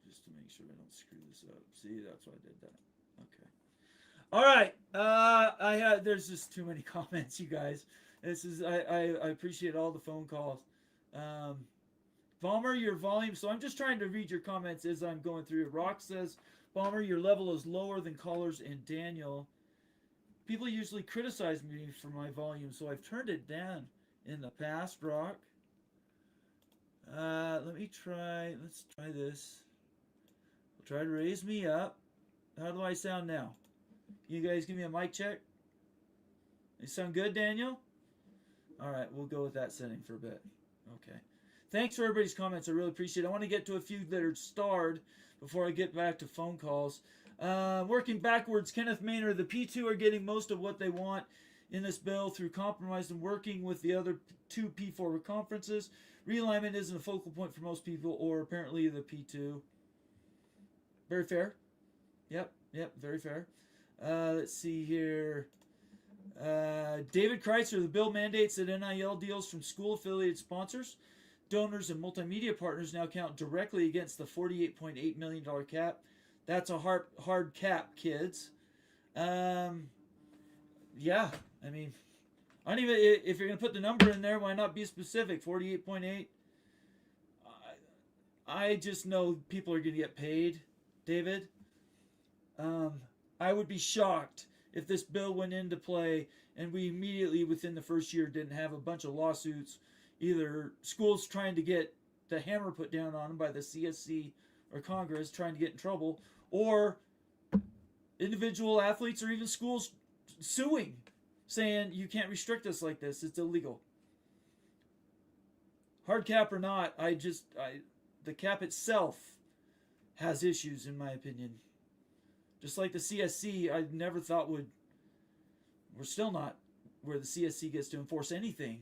just to make sure I don't screw this up. See, that's why I did that. Okay. All right. There's just too many comments, you guys. I appreciate all the phone calls. Bomber, your volume. So I'm just trying to read your comments as I'm going through it. Rock says, Bomber, your level is lower than callers and Daniel. People usually criticize me for my volume, so I've turned it down in the past, Rock. Let's try this. I'll try to raise me up. How do I sound now? You guys give me a mic check? You sound good, Daniel? All right, we'll go with that setting for a bit. Okay. Thanks for everybody's comments. I really appreciate it. I want to get to a few that are starred before I get back to phone calls. Working backwards, Kenneth Maynard, the P2 are getting most of what they want in this bill through compromise and working with the other two P4 conferences. Realignment isn't a focal point for most people, or apparently the P2. Very fair. Yep, very fair. Let's see here. David Kreitzer, the bill mandates that NIL deals from school-affiliated sponsors, donors, and multimedia partners now count directly against the $48.8 million cap. That's a hard cap, kids. Yeah, I mean, I don't even, if you're going to put the number in there, why not be specific? 48.8. I just know people are going to get paid, David. I would be shocked if this bill went into play and we immediately within the first year didn't have a bunch of lawsuits, either schools trying to get the hammer put down on them by the CSC or Congress trying to get in trouble, or individual athletes or even schools suing, saying you can't restrict us like this, it's illegal. Hard cap or not, the cap itself has issues in my opinion. Just like the CSC, I never thought we're still not where the CSC gets to enforce anything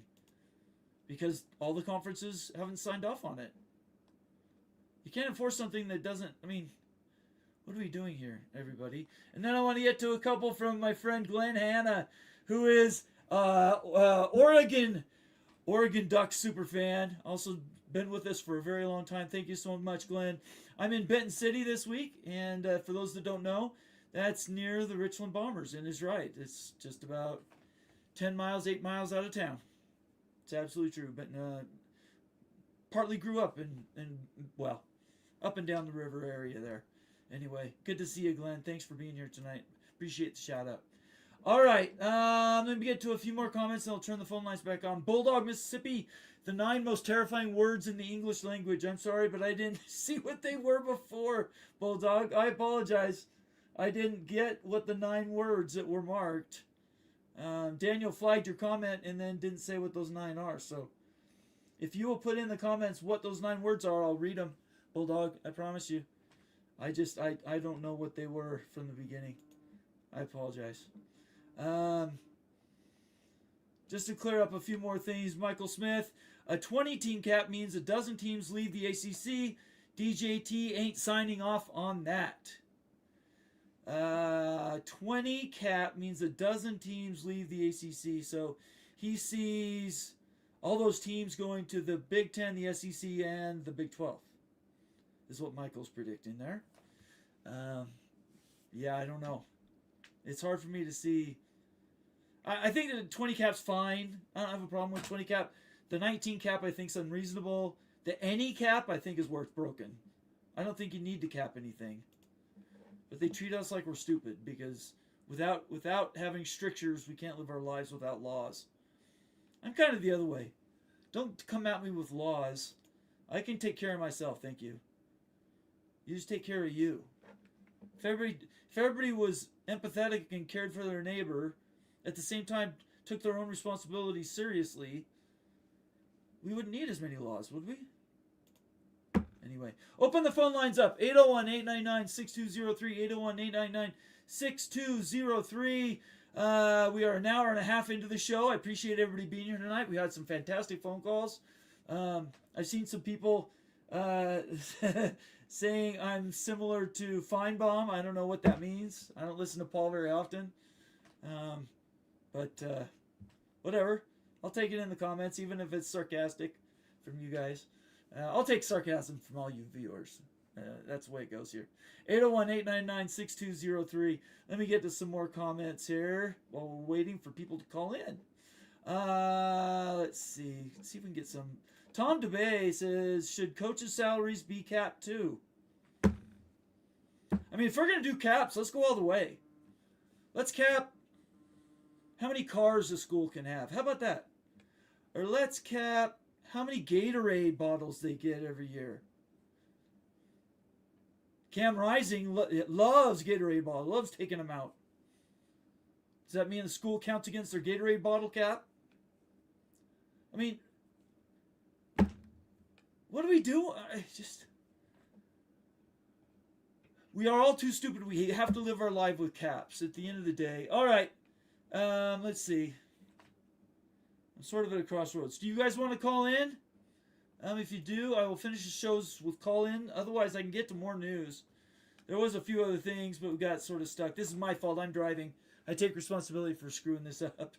because all the conferences haven't signed off on it. You can't enforce something that doesn't, I mean, what are we doing here, everybody? And then I want to get to a couple from my friend Glenn Hanna, who is Oregon Ducks super fan, also been with us for a very long time. Thank you so much, Glenn. I'm in Benton City this week, and for those that don't know, that's near the Richland Bombers, and is right. It's just about 10 miles, 8 miles out of town. It's absolutely true. But partly grew up well, up and down the river area there. Anyway, good to see you, Glenn. Thanks for being here tonight. Appreciate the shout out. All right, let me get to a few more comments, and I'll turn the phone lines back on. Bulldog, Mississippi, the 9 most terrifying words in the English language. I'm sorry, but I didn't see what they were before, Bulldog. I apologize. I didn't get what the 9 words that were marked. Daniel flagged your comment and then didn't say what those 9 are. So if you will put in the comments what those 9 words are, I'll read them, Bulldog. I promise you. I don't know what they were from the beginning. I apologize. Just to clear up a few more things, Michael Smith, a 20-team cap means a dozen teams leave the ACC. DJT ain't signing off on that. 20 cap means a dozen teams leave the ACC. So he sees all those teams going to the Big Ten, the SEC, and the Big 12. Is what Michael's predicting there. Yeah, I don't know. It's hard for me to see. I think that 20 cap's fine. I don't have a problem with 20 cap. The 19 cap I think is unreasonable. The any cap I think is worth broken. I don't think you need to cap anything. But they treat us like we're stupid because without having strictures, we can't live our lives without laws. I'm kind of the other way. Don't come at me with laws. I can take care of myself, thank you. You just take care of you. If everybody was empathetic and cared for their neighbor, at the same time took their own responsibilities seriously, we wouldn't need as many laws, would we? Anyway, open the phone lines up. 801-899-6203, 801-899-6203. We are an hour and a half into the show. I appreciate everybody being here tonight. We had some fantastic phone calls. I've seen some people saying I'm similar to Feinbaum. I don't know what that means. I don't listen to Paul very often. But whatever. I'll take it in the comments, even if it's sarcastic from you guys. I'll take sarcasm from all you viewers. That's the way it goes here. 801-899-6203. Let me get to some more comments here while we're waiting for people to call in. Let's see. Let's see if we can get some. Tom DeBay says, should coaches' salaries be capped too? I mean, if we're going to do caps, let's go all the way. Let's cap how many cars a school can have. How about that? Or let's cap how many Gatorade bottles they get every year. Cam Rising loves Gatorade bottles, loves taking them out. Does that mean the school counts against their Gatorade bottle cap? I mean, what do we do? We are all too stupid. We have to live our life with caps at the end of the day. All right. Let's see. I'm sort of at a crossroads. Do you guys want to call in? If you do, I will finish the shows with call in. Otherwise, I can get to more news. There was a few other things, but we got sort of stuck. This is my fault. I'm driving. I take responsibility for screwing this up.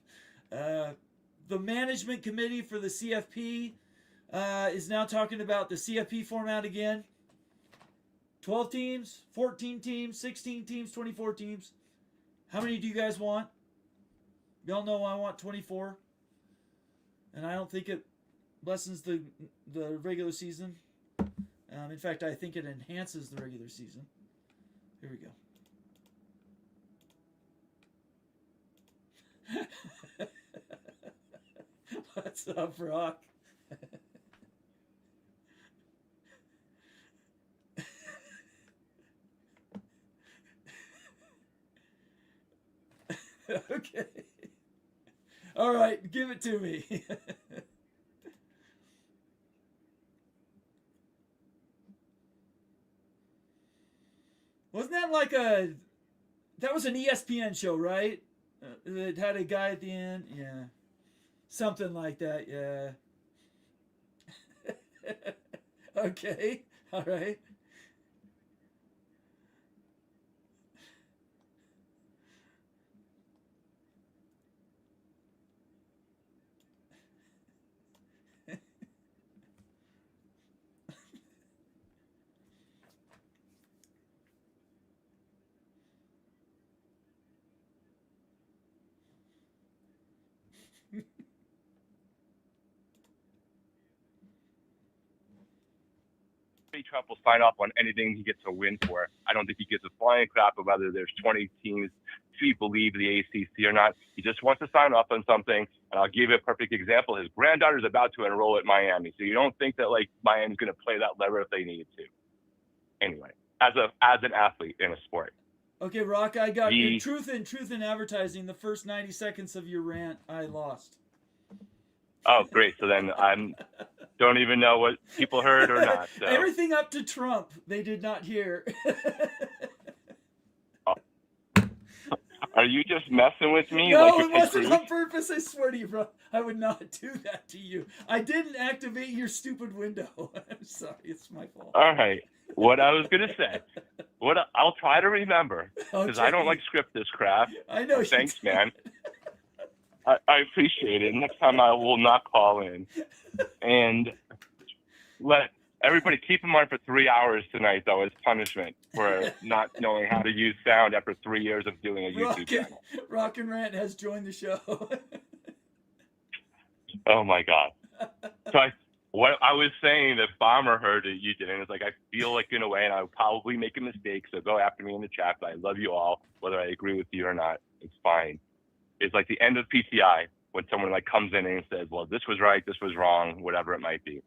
The management committee for the CFP is now talking about the CFP format again. 12 teams, 14 teams, 16 teams, 24 teams. How many do you guys want? Y'all know I want 24. And I don't think it lessens the regular season. In fact, I think it enhances the regular season. Here we go. What's up, Rock? Okay. All right, give it to me. Wasn't that like that was an ESPN show, right? It had a guy at the end. Yeah. Something like that, yeah. Okay, all right. say Trump will sign off on anything he gets a win for. I don't think he gives a flying crap about whether there's 20 teams to believe the ACC or not. He just wants to sign off on something. And I'll give you a perfect example. His granddaughter's about to enroll at Miami. So you don't think that like Miami's going to play that lever if they needed to. Anyway, as an athlete in a sport. Okay, Rock, I got your truth in advertising. The first 90 seconds of your rant, I lost. Oh, great. So then don't even know what people heard or not. So. Everything up to Trump, they did not hear. Are you just messing with me? No, like it wasn't on purpose. I swear to you, bro. I would not do that to you. I didn't activate your stupid window. I'm sorry. It's my fault. All right. What I was going to say, I'll try to remember, because I don't like script this crap. I know. Thanks, man. I appreciate it. Next time I will not call in. And let everybody keep in mind for 3 hours tonight, though, as punishment for not knowing how to use sound after 3 years of doing a YouTube channel. Rock and Rant has joined the show. Oh, my God. So what I was saying that Bomber heard it, you didn't. It's like, I feel like in a way, and I'll probably make a mistake, so go after me in the chat, but I love you all, whether I agree with you or not, it's fine. It's like the end of PTI when someone like comes in and says, well, this was right, this was wrong, whatever it might be.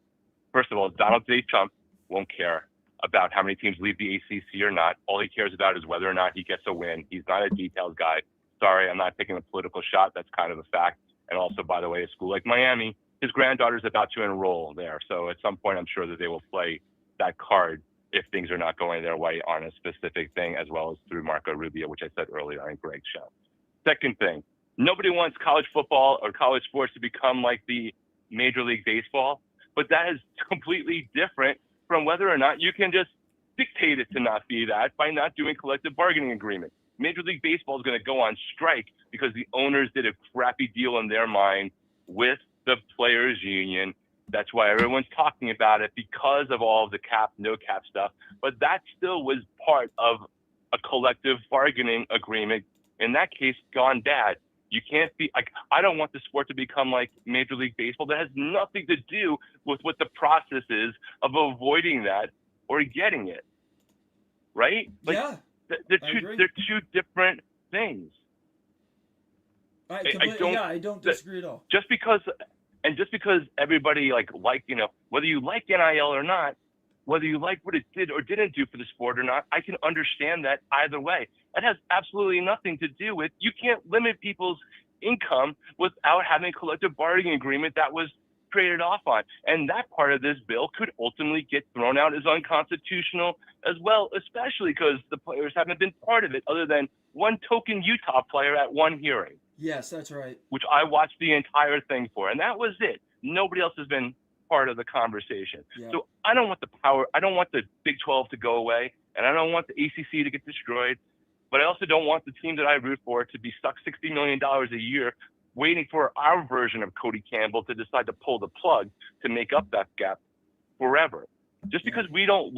First of all, Donald J. Trump won't care about how many teams leave the ACC or not. All he cares about is whether or not he gets a win. He's not a details guy. Sorry, I'm not taking a political shot. That's kind of a fact. And also, by the way, a school like Miami, his granddaughter's about to enroll there. So at some point, I'm sure that they will play that card if things are not going their way on a specific thing, as well as through Marco Rubio, which I said earlier on Greg's show. Second thing, nobody wants college football or college sports to become like the Major League Baseball, but that is completely different from whether or not you can just dictate it to not be that by not doing collective bargaining agreements. Major League Baseball is going to go on strike because the owners did a crappy deal in their mind with the players union. That's why everyone's talking about it, because of all of the cap, no cap stuff. But that still was part of a collective bargaining agreement. In that case, gone bad. You can't be like, I don't want the sport to become like Major League Baseball. That has nothing to do with what the process is of avoiding that or getting it. Right? Like, yeah. They're two different things. I don't disagree at all. Just because everybody like whether you like NIL or not, whether you like what it did or didn't do for the sport or not, I can understand that either way. That has absolutely nothing to do with, you can't limit people's income without having a collective bargaining agreement that was traded off on. And that part of this bill could ultimately get thrown out as unconstitutional as well, especially because the players haven't been part of it other than one token Utah player at one hearing. Yes, that's right. Which I watched the entire thing for. And that was it. Nobody else has been part of the conversation. Yeah. So I don't want the power, I don't want the Big 12 to go away, and I don't want the ACC to get destroyed, but I also don't want the team that I root for to be stuck $60 million a year waiting for our version of Cody Campbell to decide to pull the plug to make up that gap forever. Just because we don't,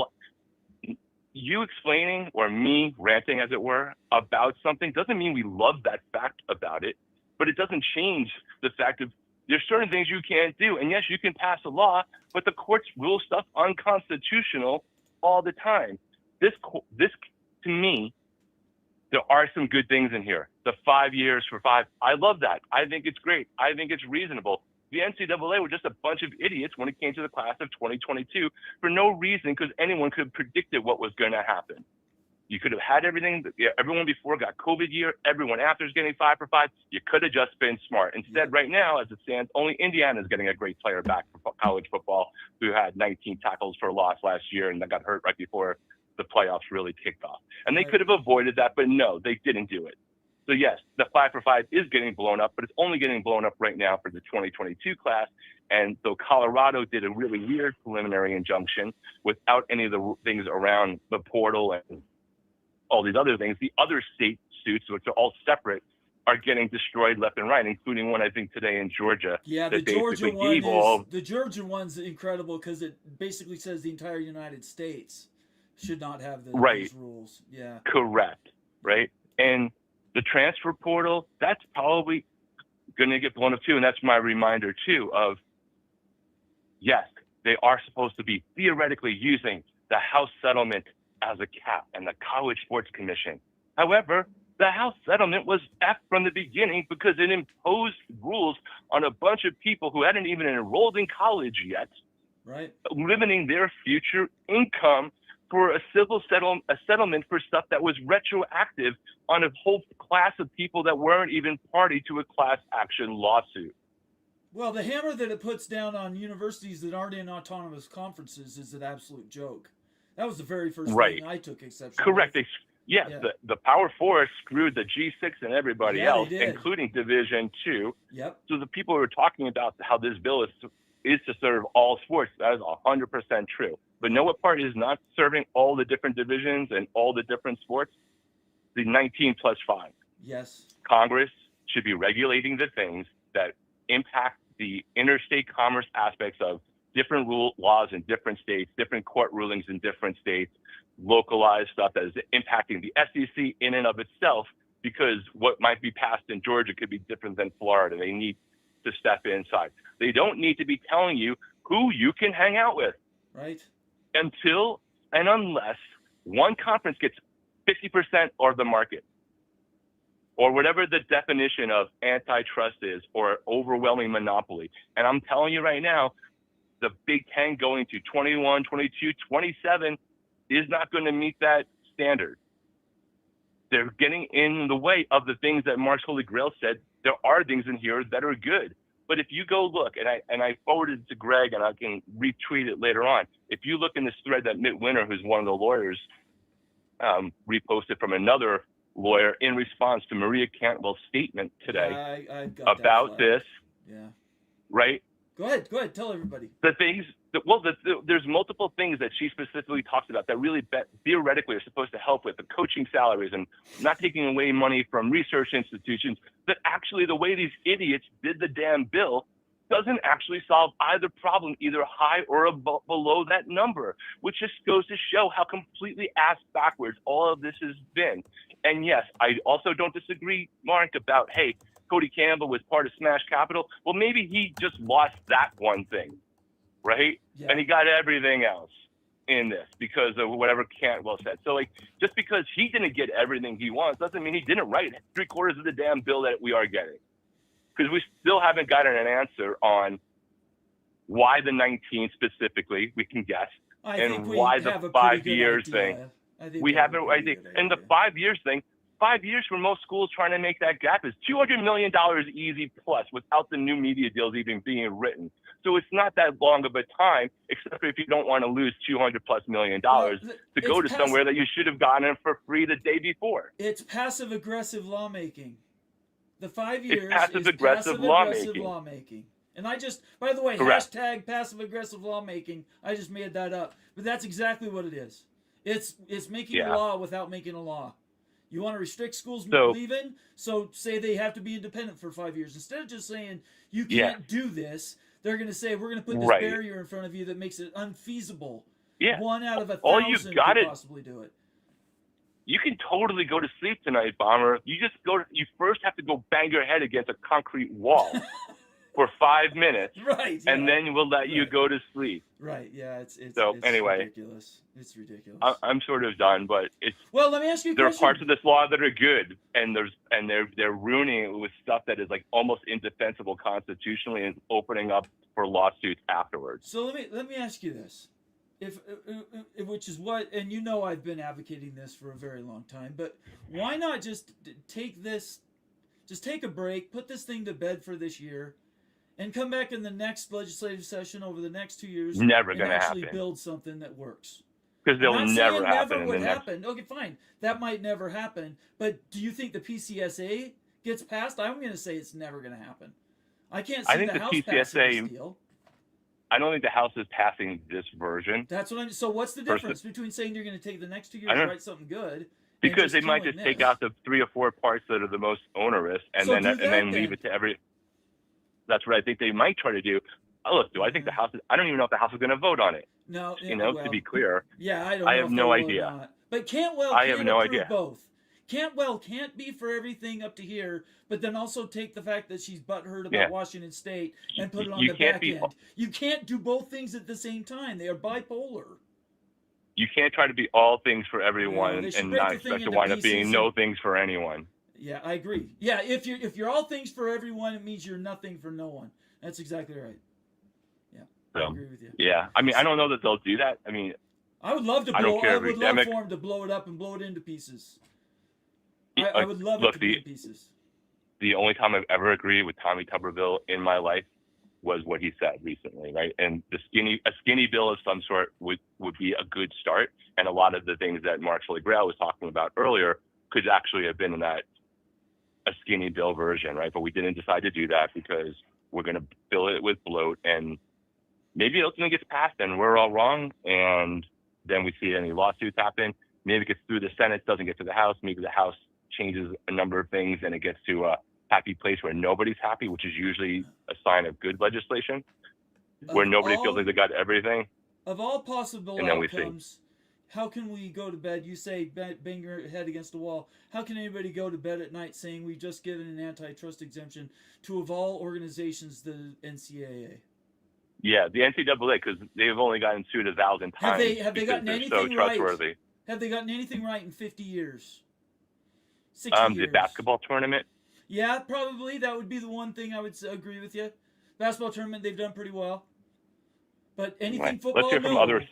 you explaining or me ranting, as it were, about something doesn't mean we love that fact about it, but it doesn't change the fact of there's certain things you can't do. And yes, you can pass a law, but the courts rule stuff unconstitutional all the time. This to me, there are some good things in here. The 5 years for 5, I love that. I think it's great. I think it's reasonable. The NCAA were just a bunch of idiots when it came to the class of 2022 for no reason, because anyone could have predicted what was going to happen. You could have had everything. Everyone before got COVID year. Everyone after is getting 5 for 5. You could have just been smart. Instead, right now, as it stands, only Indiana is getting a great player back for college football who had 19 tackles for loss last year and that got hurt right before the playoffs really kicked off. And they could have avoided that, but no, they didn't do it. So yes, the 5 for 5 is getting blown up, but it's only getting blown up right now for the 2022 class. And though Colorado did a really weird preliminary injunction without any of the things around the portal and all these other things, the other state suits, which are all separate, are getting destroyed left and right, including one I think today in Georgia. Yeah, the Georgia one's incredible because it basically says the entire United States should not have those rules. Yeah. Correct. Right. And the transfer portal, that's probably going to get blown up too. And that's my reminder too of, yes, they are supposed to be theoretically using the House settlement as a cap and the College Sports Commission. However, the House settlement was F from the beginning because it imposed rules on a bunch of people who hadn't even enrolled in college yet, right, limiting their future income for a settlement for stuff that was retroactive on a whole class of people that weren't even party to a class action lawsuit. Well, the hammer that it puts down on universities that aren't in autonomous conferences is an absolute joke. That was the very first thing I took exception. Correct. with. Yes, Yeah. the Power Four screwed the G6 and everybody Yeah, they else, did. including Division II. Yep. So the people who are talking about how this bill is to serve all sports, that is 100% true. But know what part is not serving all the different divisions and all the different sports? The 19+5. Yes. Congress should be regulating the things that impact the interstate commerce aspects of different laws in different states, different court rulings in different states, localized stuff that is impacting the SEC in and of itself, because what might be passed in Georgia could be different than Florida. They need to step inside. They don't need to be telling you who you can hang out with. Right. Until and unless one conference gets 50% of the market, or whatever the definition of antitrust is, or overwhelming monopoly. And I'm telling you right now, the Big Ten going to 21, 22, 27 is not going to meet that standard. They're getting in the way of the things that Mark's Holy Grail said. There are things in here that are good. But if you go look, and I forwarded it to Greg, and I can retweet it later on. If you look in this thread that Mitt Winter, who's one of the lawyers, reposted from another lawyer in response to Maria Cantwell's statement today I got about this, Yeah. right? Go ahead. Tell everybody. The things there's multiple things that she specifically talks about that really theoretically are supposed to help with the coaching salaries and not taking away money from research institutions. That actually the way these idiots did the damn bill doesn't actually solve either problem, either high or below that number, which just goes to show how completely ass backwards all of this has been. And yes, I also don't disagree, Mark, about, hey, Cody Campbell was part of Smash Capital. Well, maybe he just lost that one thing, right? Yeah. And he got everything else in this because of whatever Cantwell said. So, like, just because he didn't get everything he wants doesn't mean he didn't write 3/4 of the damn bill that we are getting. Because we still haven't gotten an answer on why the 19 specifically, we can guess, and why the 5 years thing. We haven't, I think, and the 5 years thing, 5 years for most schools trying to make that gap is $200 million easy plus without the new media deals even being written. So it's not that long of a time, except if you don't want to lose $200+ million to go to somewhere that you should have gotten it for free the day before. It's passive aggressive lawmaking. The 5 years is passive aggressive lawmaking. And I just, by the way, Correct. hashtag passive aggressive lawmaking. I just made that up, but that's exactly what it is. It's making a law without making a law. You want to restrict schools leaving, so say they have to be independent for 5 years. Instead of just saying you can't do this, they're going to say we're going to put this barrier in front of you that makes it unfeasible. Yeah. 1 out of 1,000 All you got could possibly do it. You can totally go to sleep tonight, Bomber. You just you first have to go bang your head against a concrete wall for 5 minutes. Right. Yeah. And then we'll let you go to sleep. Right. Yeah. It's anyway, ridiculous. It's ridiculous. I'm sort of done, but it's. Well, let me ask you a question. There are parts of this law that are good, and they're ruining it with stuff that is like almost indefensible constitutionally and opening up for lawsuits afterwards. So let me ask you this. If which is what, and you know I've been advocating this for a very long time, but why not just take a break, put this thing to bed for this year, and come back in the next legislative session over the next 2 years Never going to actually happen. Build something that works. Because they'll never happen. Never would happen. Okay, fine. That might never happen. But do you think the PCSA gets passed? I'm going to say it's never going to happen. I can't see the House passing this deal. I don't think the House is passing this version. That's what I'm. So what's the difference between saying you're going to take the next 2 years to write something good? Because they might just take out the 3 or 4 parts that are the most onerous, and then leave it to every. That's what I think they might try to do. Oh, look, do I think the House? I don't even know if the House is going to vote on it. No, to be clear. Yeah, I don't. I have no idea. But Cantwell can't approve both. Cantwell can't be for everything up to here, but then also take the fact that she's butthurt about Washington State and put it on the back end. You can't do both things at the same time. They are bipolar. You can't try to be all things for No, everyone they should and break not the thing expect to into wind up being pieces no and- things for anyone. Yeah, I agree. Yeah, if you're all things for everyone, it means you're nothing for no one. That's exactly right. Yeah, I So, agree with you. yeah, I mean, I don't know that they'll do that. I mean, I would love to I don't blow. care I if would love Emick- for him to blow it up and blow it into pieces. Yeah, I would love it look, to be in pieces. the only time I've ever agreed with Tommy Tuberville in my life was what he said recently, right? And a skinny bill of some sort would be a good start. And a lot of the things that Mark Grail was talking about earlier could actually have been in that a skinny bill version, right? But we didn't decide to do that because we're going to fill it with bloat, and maybe it ultimately gets passed and we're all wrong, and then we see any lawsuits happen. Maybe it gets through the Senate, doesn't get to the House. Maybe the House changes a number of things and it gets to a happy place where nobody's happy, which is usually a sign of good legislation, where nobody feels like they got everything. Of all possible And then we see. outcomes, how can we go to bed? You say bang your head against the wall. How can anybody go to bed at night saying we've just given an antitrust exemption to, of all organizations, the NCAA? Yeah, the NCAA, because they've only gotten sued 1,000 times. Have they because gotten they're anything so right? trustworthy. Have they gotten anything right in 50 years? 60 years? The basketball tournament. Yeah, probably. That would be the one thing I would agree with you. Basketball tournament, they've done pretty well. But anything Right. football, Let's hear from no. others.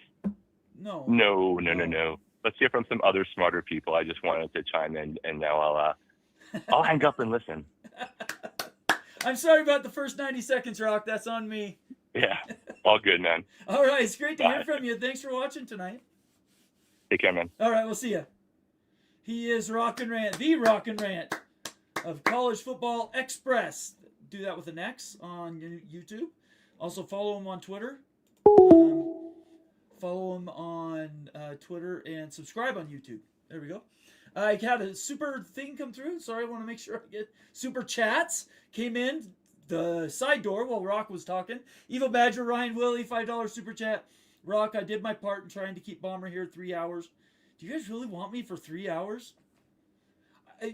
No. No. Let's hear from some other smarter people. I just wanted to chime in, and now I'll hang up and listen. I'm sorry about the first 90 seconds, Rock. That's on me. Yeah, all good, man. All right, it's great to hear Bye. from you. Thanks for watching tonight. Take care, man. All right, we'll see you. He is Rock and Rant, the Rock and Rant of College Football Express. Do that with an X on YouTube. Also follow him on Twitter. Follow him on Twitter and subscribe on YouTube. There we go. I had a super thing come through. Sorry, I want to make sure I get super chats. Came in the side door while Rock was talking. Evil Badger, Ryan Willie, $5 super chat. Rock, I did my part in trying to keep Bomber here 3 hours. Do you guys really want me for 3 hours?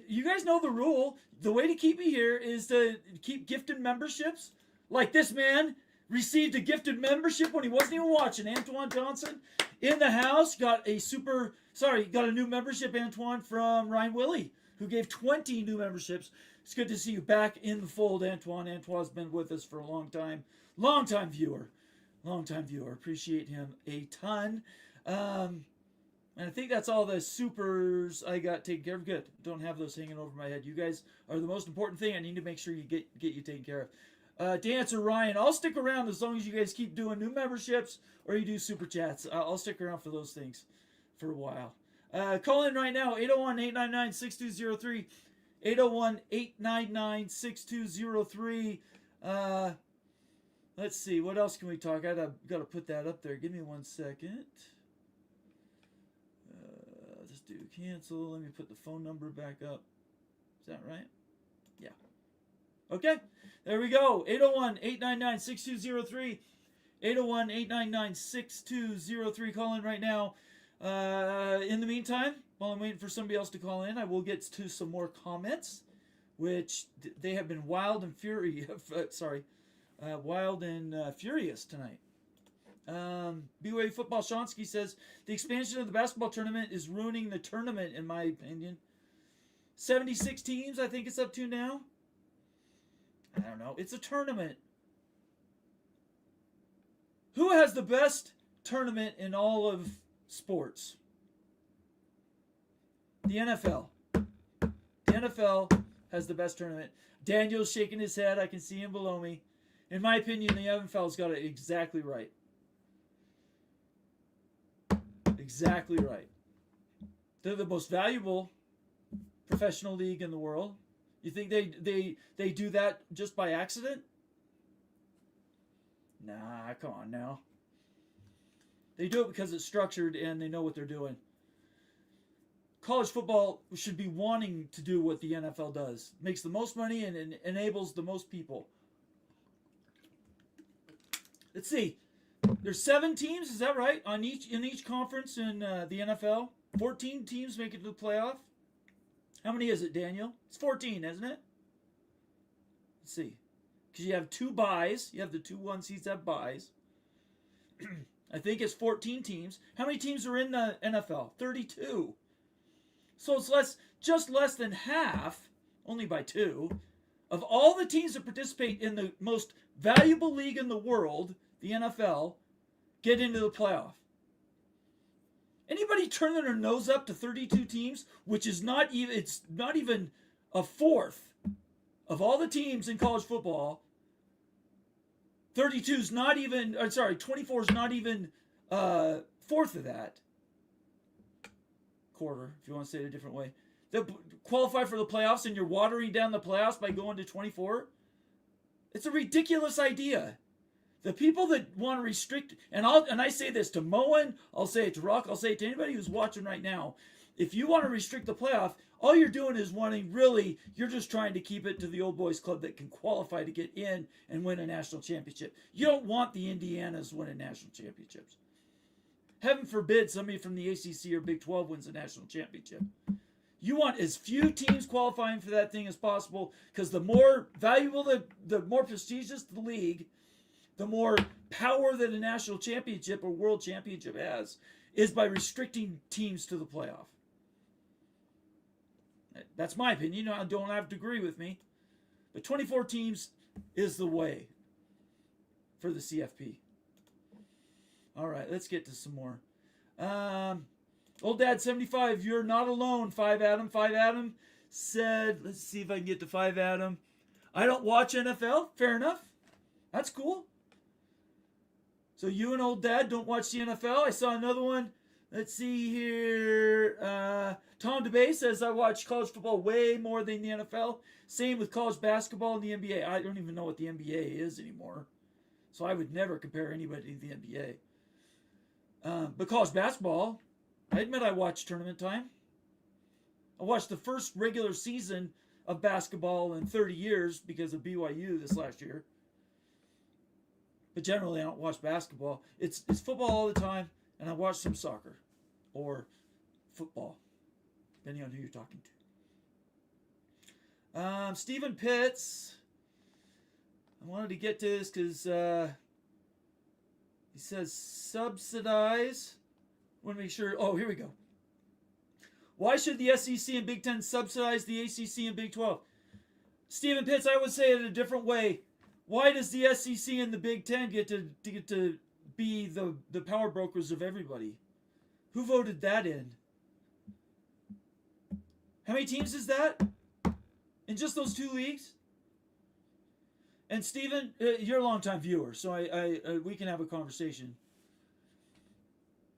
You guys know the rule. The way to keep me here is to keep gifted memberships. Like this man received a gifted membership when he wasn't even watching. Antoine Johnson in the house got a new membership, Antoine, from Ryan Willie, who gave 20 new memberships. It's good to see you back in the fold, Antoine. Antoine's been with us for a long time. Long-time viewer. Appreciate him a ton. And I think that's all the supers I got taken care of. Good. Don't have those hanging over my head. You guys are the most important thing. I need to make sure you get you taken care of. To answer Ryan, I'll stick around as long as you guys keep doing new memberships or you do super chats. I'll stick around for those things for a while. Call in right now, 801-899-6203. 801-899-6203. Let's see, what else can we talk? I gotta put that up there. Give me 1 second. Just do cancel. Let me put the phone number back up. Is that right? Yeah. Okay. There we go. 801-899-6203. 801-899-6203. Call in right now. In the meantime, while I'm waiting for somebody else to call in, I will get to some more comments, which they have been wild and furious tonight. BYU Football Shonsky says the expansion of the basketball tournament is ruining the tournament, in my opinion. 76 teams, I think it's up to now. I don't know. It's a tournament. Who has the best tournament in all of sports? The NFL. The NFL has the best tournament. Daniel's shaking his head. I can see him below me. In my opinion, the NFL's got it exactly right. Exactly right. They're the most valuable professional league in the world. You think they do that just by accident? Nah, come on now. They do it because it's structured and they know what they're doing. College football should be wanting to do what the NFL does. Makes the most money and enables the most people. Let's see. There's 7 teams, is that right? In each conference in the NFL. 14 teams make it to the playoff. How many is it, Daniel? It's 14, isn't it? Let's see. Because you have 2 buys. You have the 2 1 seeds have buys. I think it's 14 teams. How many teams are in the NFL? 32. So it's just less than half, only by 2, of all the teams that participate in the most valuable league in the world, the NFL, get into the playoff. Anybody turning their nose up to 32 teams, which is not even a fourth of all the teams in college football. 24 is not even fourth of that. Quarter, if you want to say it a different way. That qualify for the playoffs, and you're watering down the playoffs by going to 24. It's a ridiculous idea. The people that want to restrict, and I say this to Moen, I'll say it to Rock, I'll say it to anybody who's watching right now. If you want to restrict the playoff, all you're doing is you're just trying to keep it to the old boys club that can qualify to get in and win a national championship. You don't want the Indianas winning national championships. Heaven forbid somebody from the ACC or Big 12 wins a national championship. You want as few teams qualifying for that thing as possible, because the more valuable, the more prestigious the league, the more power that a national championship or world championship has, is by restricting teams to the playoff. That's my opinion. You don't have to agree with me. But 24 teams is the way for the CFP. All right, let's get to some more. Old Dad 75, you're not alone. 5 Adam. 5 Adam said, let's see if I can get to 5 Adam. I don't watch NFL. Fair enough. That's cool. So you and Old Dad don't watch the NFL. I saw another one. Let's see here. Tom DeBay says, I watch college football way more than the NFL. Same with college basketball and the NBA. I don't even know what the NBA is anymore. So I would never compare anybody to the NBA. But college basketball, I admit I watch tournament time. I watched the first regular season of basketball in 30 years because of BYU this last year. But generally, I don't watch basketball. It's football all the time, and I watch some soccer or football, depending on who you're talking to. Stephen Pitts. I wanted to get to this because he says subsidize. I want to make sure. Oh, here we go. Why should the SEC and Big Ten subsidize the ACC and Big 12? Stephen Pitts, I would say it a different way. Why does the SEC and the Big Ten get to be the power brokers of everybody? Who voted that in? How many teams is that? In just those 2 leagues? And Stephen, you're a longtime viewer, so I we can have a conversation.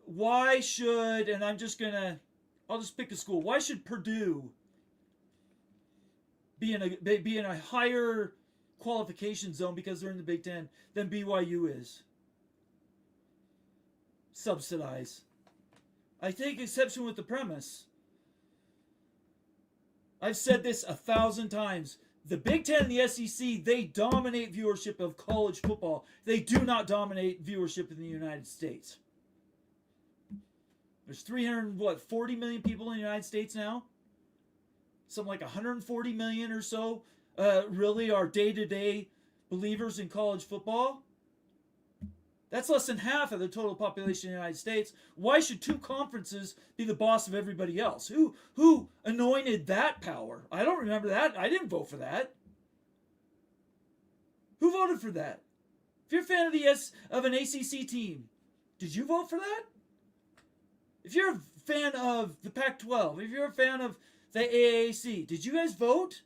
Why should, and I'll just pick a school. Why should Purdue be in a higher qualification zone because they're in the Big Ten than BYU is? Subsidize. I take exception with the premise. I've said this 1,000 times. The Big Ten and the SEC, they dominate viewership of college football. They do not dominate viewership in the United States. There's 40 million people in the United States now? Something like 140 million or so really are day-to-day believers in college football. That's less than half of the total population of the United States. Why should 2 conferences be the boss of everybody else? Who anointed that power? I don't remember that. I didn't vote for that. Who voted for that? If you're a fan of an ACC team, did you vote for that? If you're a fan of the Pac-12, if you're a fan of the AAC, did you guys vote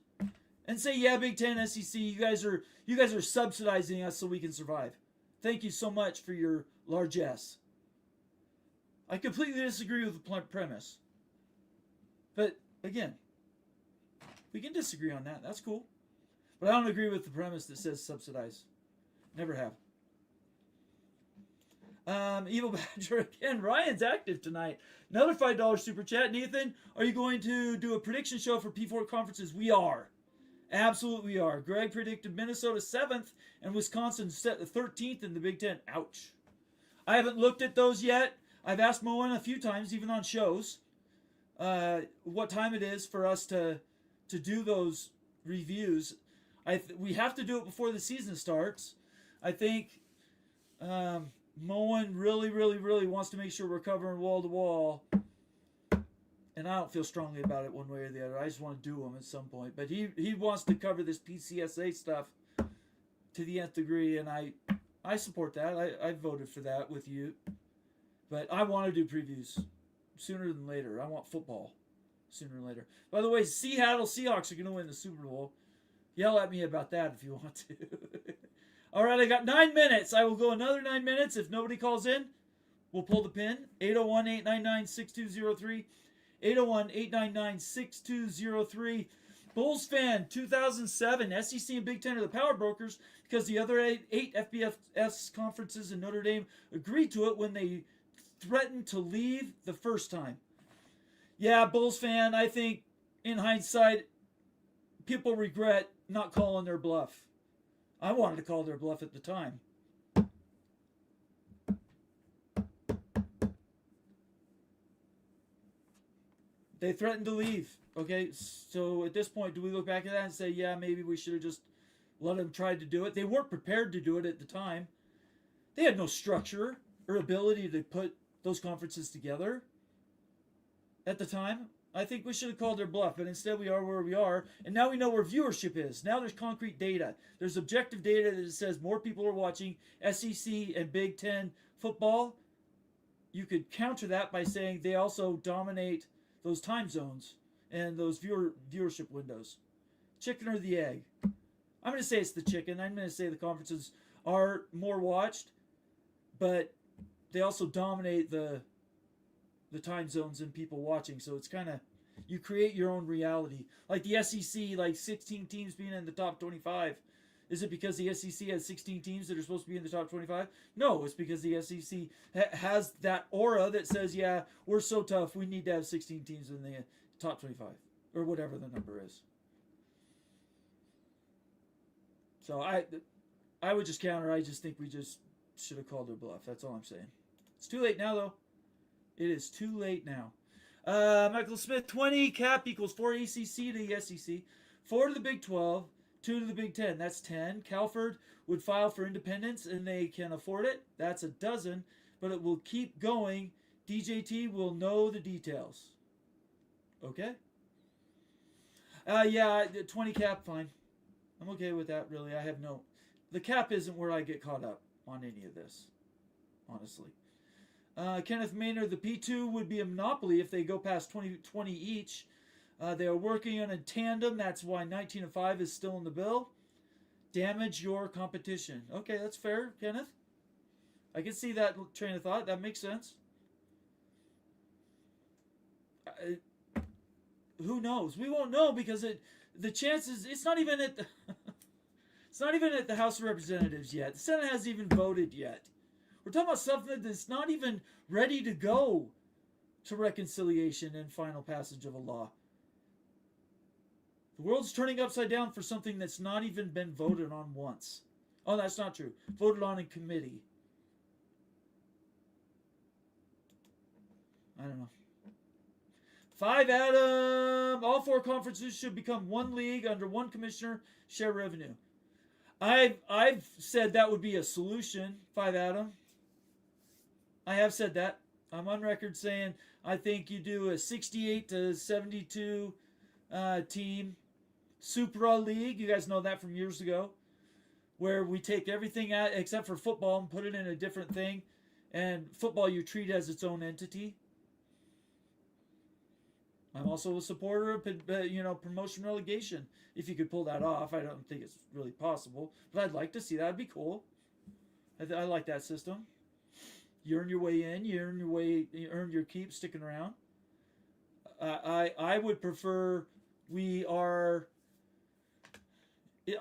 and say, yeah, Big Ten, SEC, you guys are subsidizing us so we can survive? Thank you so much for your largesse. I completely disagree with the premise. But again, we can disagree on that. That's cool. But I don't agree with the premise that says subsidize. Never have. Evil Badger again. Ryan's active tonight. Another $5 super chat. Nathan, are you going to do a prediction show for P4 conferences? We are. Absolutely we are. Greg predicted Minnesota 7th and Wisconsin 13th in the Big Ten. Ouch. I haven't looked at those yet. I've asked Moen a few times, even on shows, what time it is for us to do those reviews. We have to do it before the season starts. I think Moen really, really, really wants to make sure we're covering wall to wall. And I don't feel strongly about it one way or the other. I just want to do them at some point. But he wants to cover this PCSA stuff to the nth degree, and I support that. I voted for that with you. But I want to do previews sooner than later. I want football sooner than later. By the way, Seattle Seahawks are going to win the Super Bowl. Yell at me about that if you want to. All right, I got 9 minutes. I will go another 9 minutes. If nobody calls in, we'll pull the pin. 801-899-6203. 801-899-6203. Bulls fan, 2007. SEC and Big Ten are the power brokers because the other eight FBS conferences in Notre Dame agreed to it when they threatened to leave the first time. Yeah, Bulls fan, I think in hindsight, people regret not calling their bluff. I wanted to call their bluff at the time. They threatened to leave. Okay, so at this point, do we look back at that and say, yeah, maybe we should have just let them try to do it? They weren't prepared to do it at the time. They had no structure or ability to put those conferences together at the time. I think we should have called their bluff, but instead we are where we are, and now we know where viewership is. Now there's concrete data. There's objective data that says more people are watching SEC and Big Ten football. You could counter that by saying they also dominate those time zones and those viewership windows. Chicken or the egg? I'm going to say it's the chicken. I'm going to say the conferences are more watched, but they also dominate the time zones and people watching. So it's kind of, you create your own reality. Like the SEC, like 16 teams being in the top 25. Is it because the SEC has 16 teams that are supposed to be in the top 25? No, it's because the SEC has that aura that says, yeah, we're so tough, we need to have 16 teams in the top 25. Or whatever the number is. So I would just counter. I just think we just should have called their bluff. That's all I'm saying. It's too late now, though. It is too late now. Michael Smith, 20 cap equals 4 ACC to the SEC, 4 to the Big 12, 2 to the Big 10. That's 10. Calford would file for independence, and they can afford it. That's a dozen, but it will keep going. DJT will know the details. Okay? Yeah, 20 cap, fine. I'm okay with that, really. I have no... The cap isn't where I get caught up on any of this, honestly. Kenneth Maynard, the P2 would be a monopoly if they go past 20 each. They are working on a tandem. That's why 19-5 is still in the bill. Damage your competition. Okay, that's fair, Kenneth. I can see that train of thought. That makes sense. Who knows? We won't know because the chances. It's not even at the. It's not even at the House of Representatives yet. The Senate hasn't even voted yet. We're talking about something that's not even ready to go to reconciliation and final passage of a law. The world's turning upside down for something that's not even been voted on once. Oh, that's not true. Voted on in committee. I don't know. 5, Adam. All 4 conferences should become one league under one commissioner, share revenue. I've said that would be a solution. 5, Adam. I have said that. I'm on record saying I think you do a 68 to 72 team Supra League. You guys know that from years ago, where we take everything out except for football and put it in a different thing. And football you treat as its own entity. I'm also a supporter of promotion relegation. If you could pull that off, I don't think it's really possible, but I'd like to see that. It'd be cool. I like that system. You earn your way in. You earn your keep sticking around. I would prefer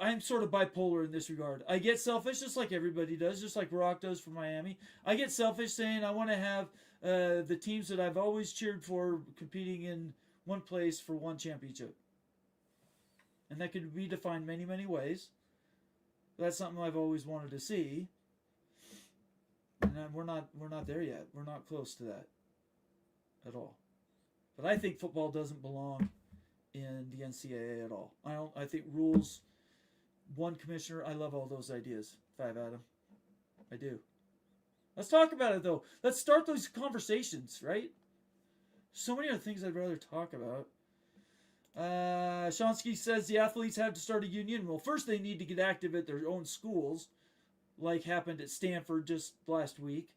I'm sort of bipolar in this regard. I get selfish just like everybody does, just like Rock does for Miami. I get selfish saying I want to have the teams that I've always cheered for competing in one place for one championship. And that could be defined many, many ways. That's something I've always wanted to see. And we're not there yet. We're not close to that at all. But I think football doesn't belong in the NCAA at all. I think rules, one commissioner, I love all those ideas. 5, Adam. I do. Let's talk about it, though. Let's start those conversations, right? So many other things I'd rather talk about. Shonsky says the athletes have to start a union. Well, first they need to get active at their own schools, like happened at Stanford just last week.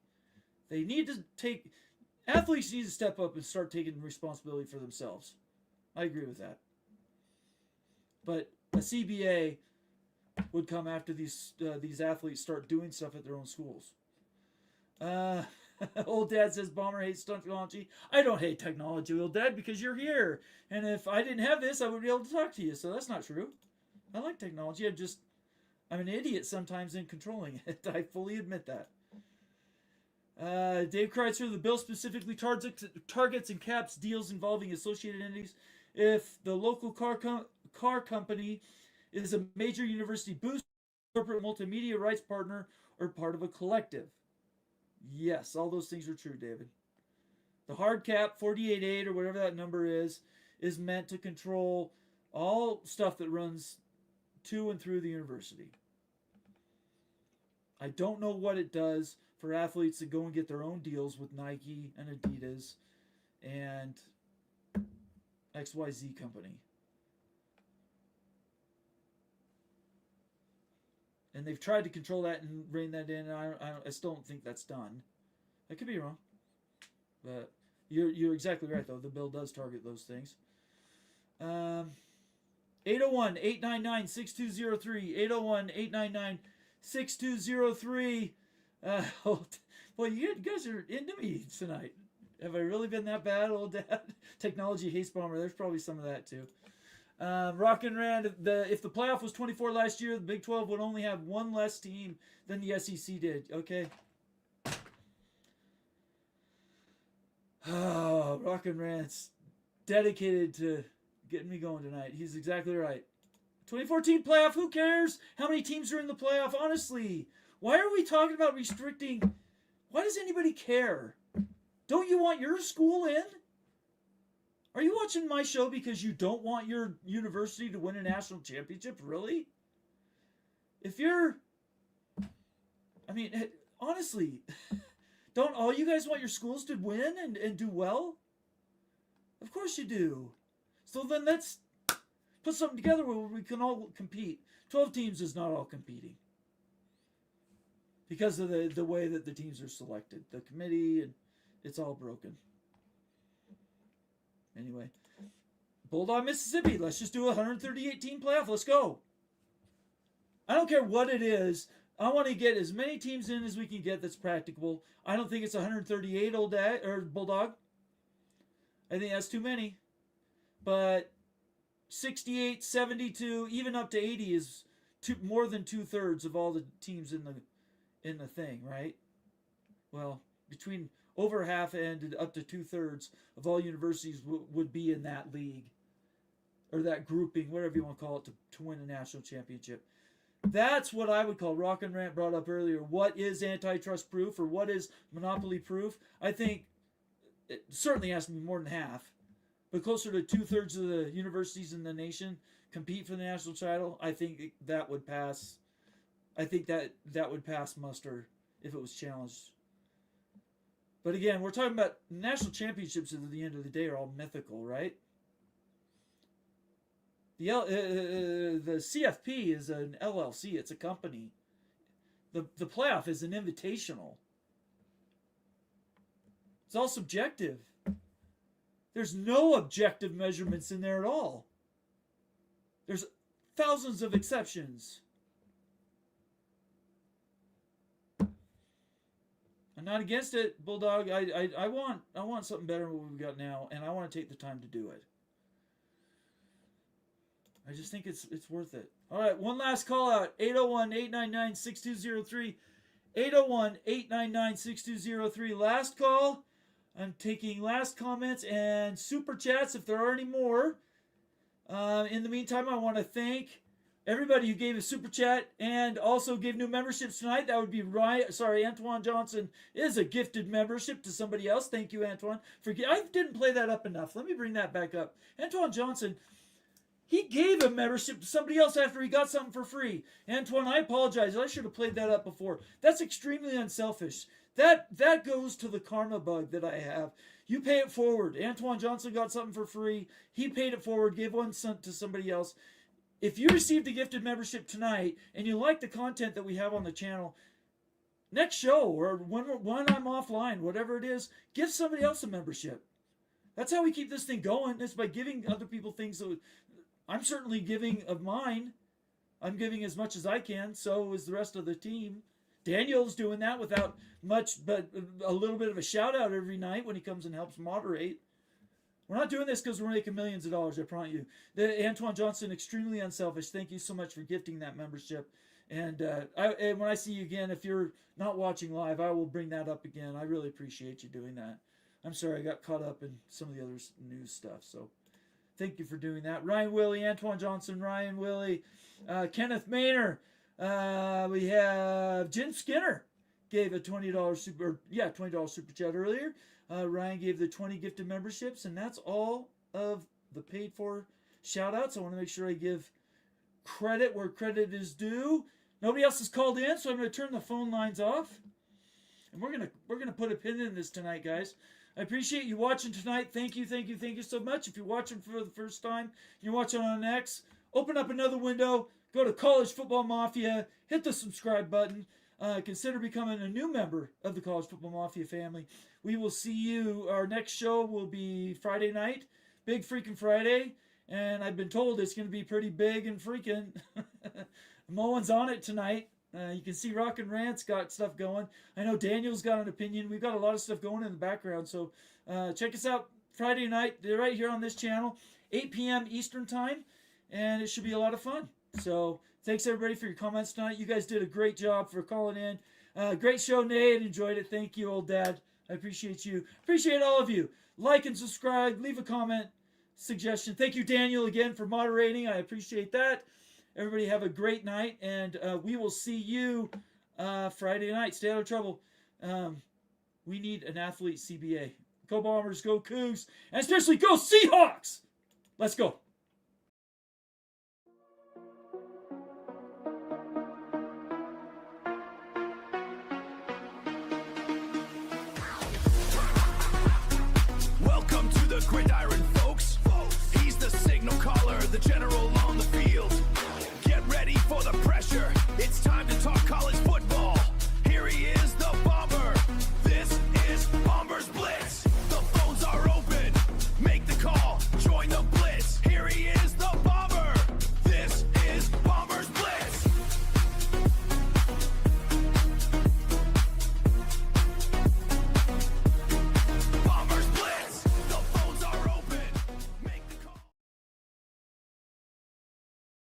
They need to take... Athletes need to step up and start taking responsibility for themselves. I agree with that. But a CBA would come after these athletes start doing stuff at their own schools. Old Dad says Bomber hates technology. I don't hate technology, Old Dad, because you're here. And if I didn't have this, I wouldn't be able to talk to you. So that's not true. I like technology. I'm an idiot sometimes in controlling it. I fully admit that. Dave Kreitzer, the bill specifically targets and caps deals involving associated entities if the local car company is a major university boost, corporate multimedia rights partner, or part of a collective. Yes, all those things are true, David. The hard cap, 48.8 or whatever that number is meant to control all stuff that runs to and through the university. I don't know what it does for athletes to go and get their own deals with Nike and Adidas and XYZ company. And they've tried to control that and rein that in. And I still don't think that's done. I could be wrong, but you're exactly right though. The bill does target those things. 801-899-6203. 801-899-6203. Well, you guys are into me tonight. Have I really been that bad, Old Dad? Technology hates Bomber. There's probably some of that too. Rock and Rand, if the playoff was 24 last year, the Big 12 would only have one less team than the SEC did. Okay. Oh, Rock and Rand's dedicated to getting me going tonight. He's exactly right. 2014 playoff, who cares? How many teams are in the playoff? Honestly, why are we talking about restricting? Why does anybody care? Don't you want your school in? Are you watching my show because you don't want your university to win a national championship? Really? Honestly, don't all you guys want your schools to win and do well? Of course you do. So then let's put something together where we can all compete. 12 teams is not all competing because of the way that the teams are selected. The committee, and it's all broken. Anyway, Bulldog, Mississippi. Let's just do a 138 team playoff. Let's go. I don't care what it is. I want to get as many teams in as we can get that's practicable. I don't think it's 138, Old Dad or Bulldog. I think that's too many. But 68, 72, even up to 80 is more than 2/3 of all the teams in the thing, right? Well, between over half and up to 2/3 of all universities would be in that league or that grouping, whatever you want to call it, to win a national championship. That's what I would call, Rock and Rant brought up earlier, what is antitrust proof or what is monopoly proof? I think it certainly has to be more than half, but closer to 2/3 of the universities in the nation compete for the national title. I think that would pass. I think that would pass muster if it was challenged. But again, we're talking about national championships at the end of the day are all mythical, right? The CFP is an LLC. It's a company. The playoff is an invitational. It's all subjective. There's no objective measurements in there at all. There's thousands of exceptions. I'm not against it, Bulldog. I want something better than what we've got now, and I want to take the time to do it. I just think it's worth it. All right, one last call out. 801-899-6203. 801-899-6203. Last call. I'm taking last comments and super chats if there are any more. In the meantime, I want to thank everybody who gave a super chat and also gave new memberships tonight. That would be Antoine Johnson is a gifted membership to somebody else. Thank you, Antoine. I didn't play that up enough. Let me bring that back up. Antoine Johnson, He gave a membership to somebody else after he got something for free. Antoine, I apologize. I should have played that up before. That's extremely unselfish. That goes to the karma bug that I have. You pay it forward. Antoine Johnson got something for free. He paid it forward, gave one cent to somebody else. If you received a gifted membership tonight and you like the content that we have on the channel, next show or when I'm offline, whatever it is, give somebody else a membership. That's how we keep this thing going. It's by giving other people things. That I'm certainly giving of mine. I'm giving as much as I can. So is the rest of the team. Daniel's doing that without much, but a little bit of a shout out every night when he comes and helps moderate. We're not doing this because we're making millions of dollars, I promise you. Antoine Johnson, extremely unselfish. Thank you so much for gifting that membership. And when I see you again, if you're not watching live, I will bring that up again. I really appreciate you doing that. I'm sorry I got caught up in some of the other news stuff. So thank you for doing that. Ryan Willie, Antoine Johnson, Ryan Willie, Kenneth Maynor. We have Jen Skinner gave a $20 super chat earlier. Ryan gave the 20 gifted memberships, and that's all of the paid for shout outs. I want to make sure I give credit where credit is due. Nobody else has called in, so I'm going to turn the phone lines off. And we're gonna put a pin in this tonight, guys. I appreciate you watching tonight. Thank you so much. If you're watching for the first time, you're watching on X, open up another window, go to College Football Mafia, hit the subscribe button. Consider becoming a new member of the College Football Mafia family. We will see you. Our next show will be Friday night, Big Freaking Friday, and I've been told it's going to be pretty big and freaking. Moen's on it tonight. You can see Rock and Rant's got stuff going. I know Daniel's got an opinion. We've got a lot of stuff going in the background, so check us out Friday night. They're right here on this channel, 8 p.m. Eastern Time, and it should be a lot of fun. So thanks everybody for your comments tonight. You guys did a great job for calling in. Great show, Nate. Enjoyed it. Thank you, old dad. I appreciate you. Appreciate all of you. Like and subscribe. Leave a comment, suggestion. Thank you, Daniel, again for moderating. I appreciate that. Everybody have a great night, and we will see you Friday night. Stay out of trouble. We need an athlete CBA. Go Bombers, go Cougs, and especially go Seahawks. Let's go. Welcome to the gridiron, folks. He's the signal caller, the general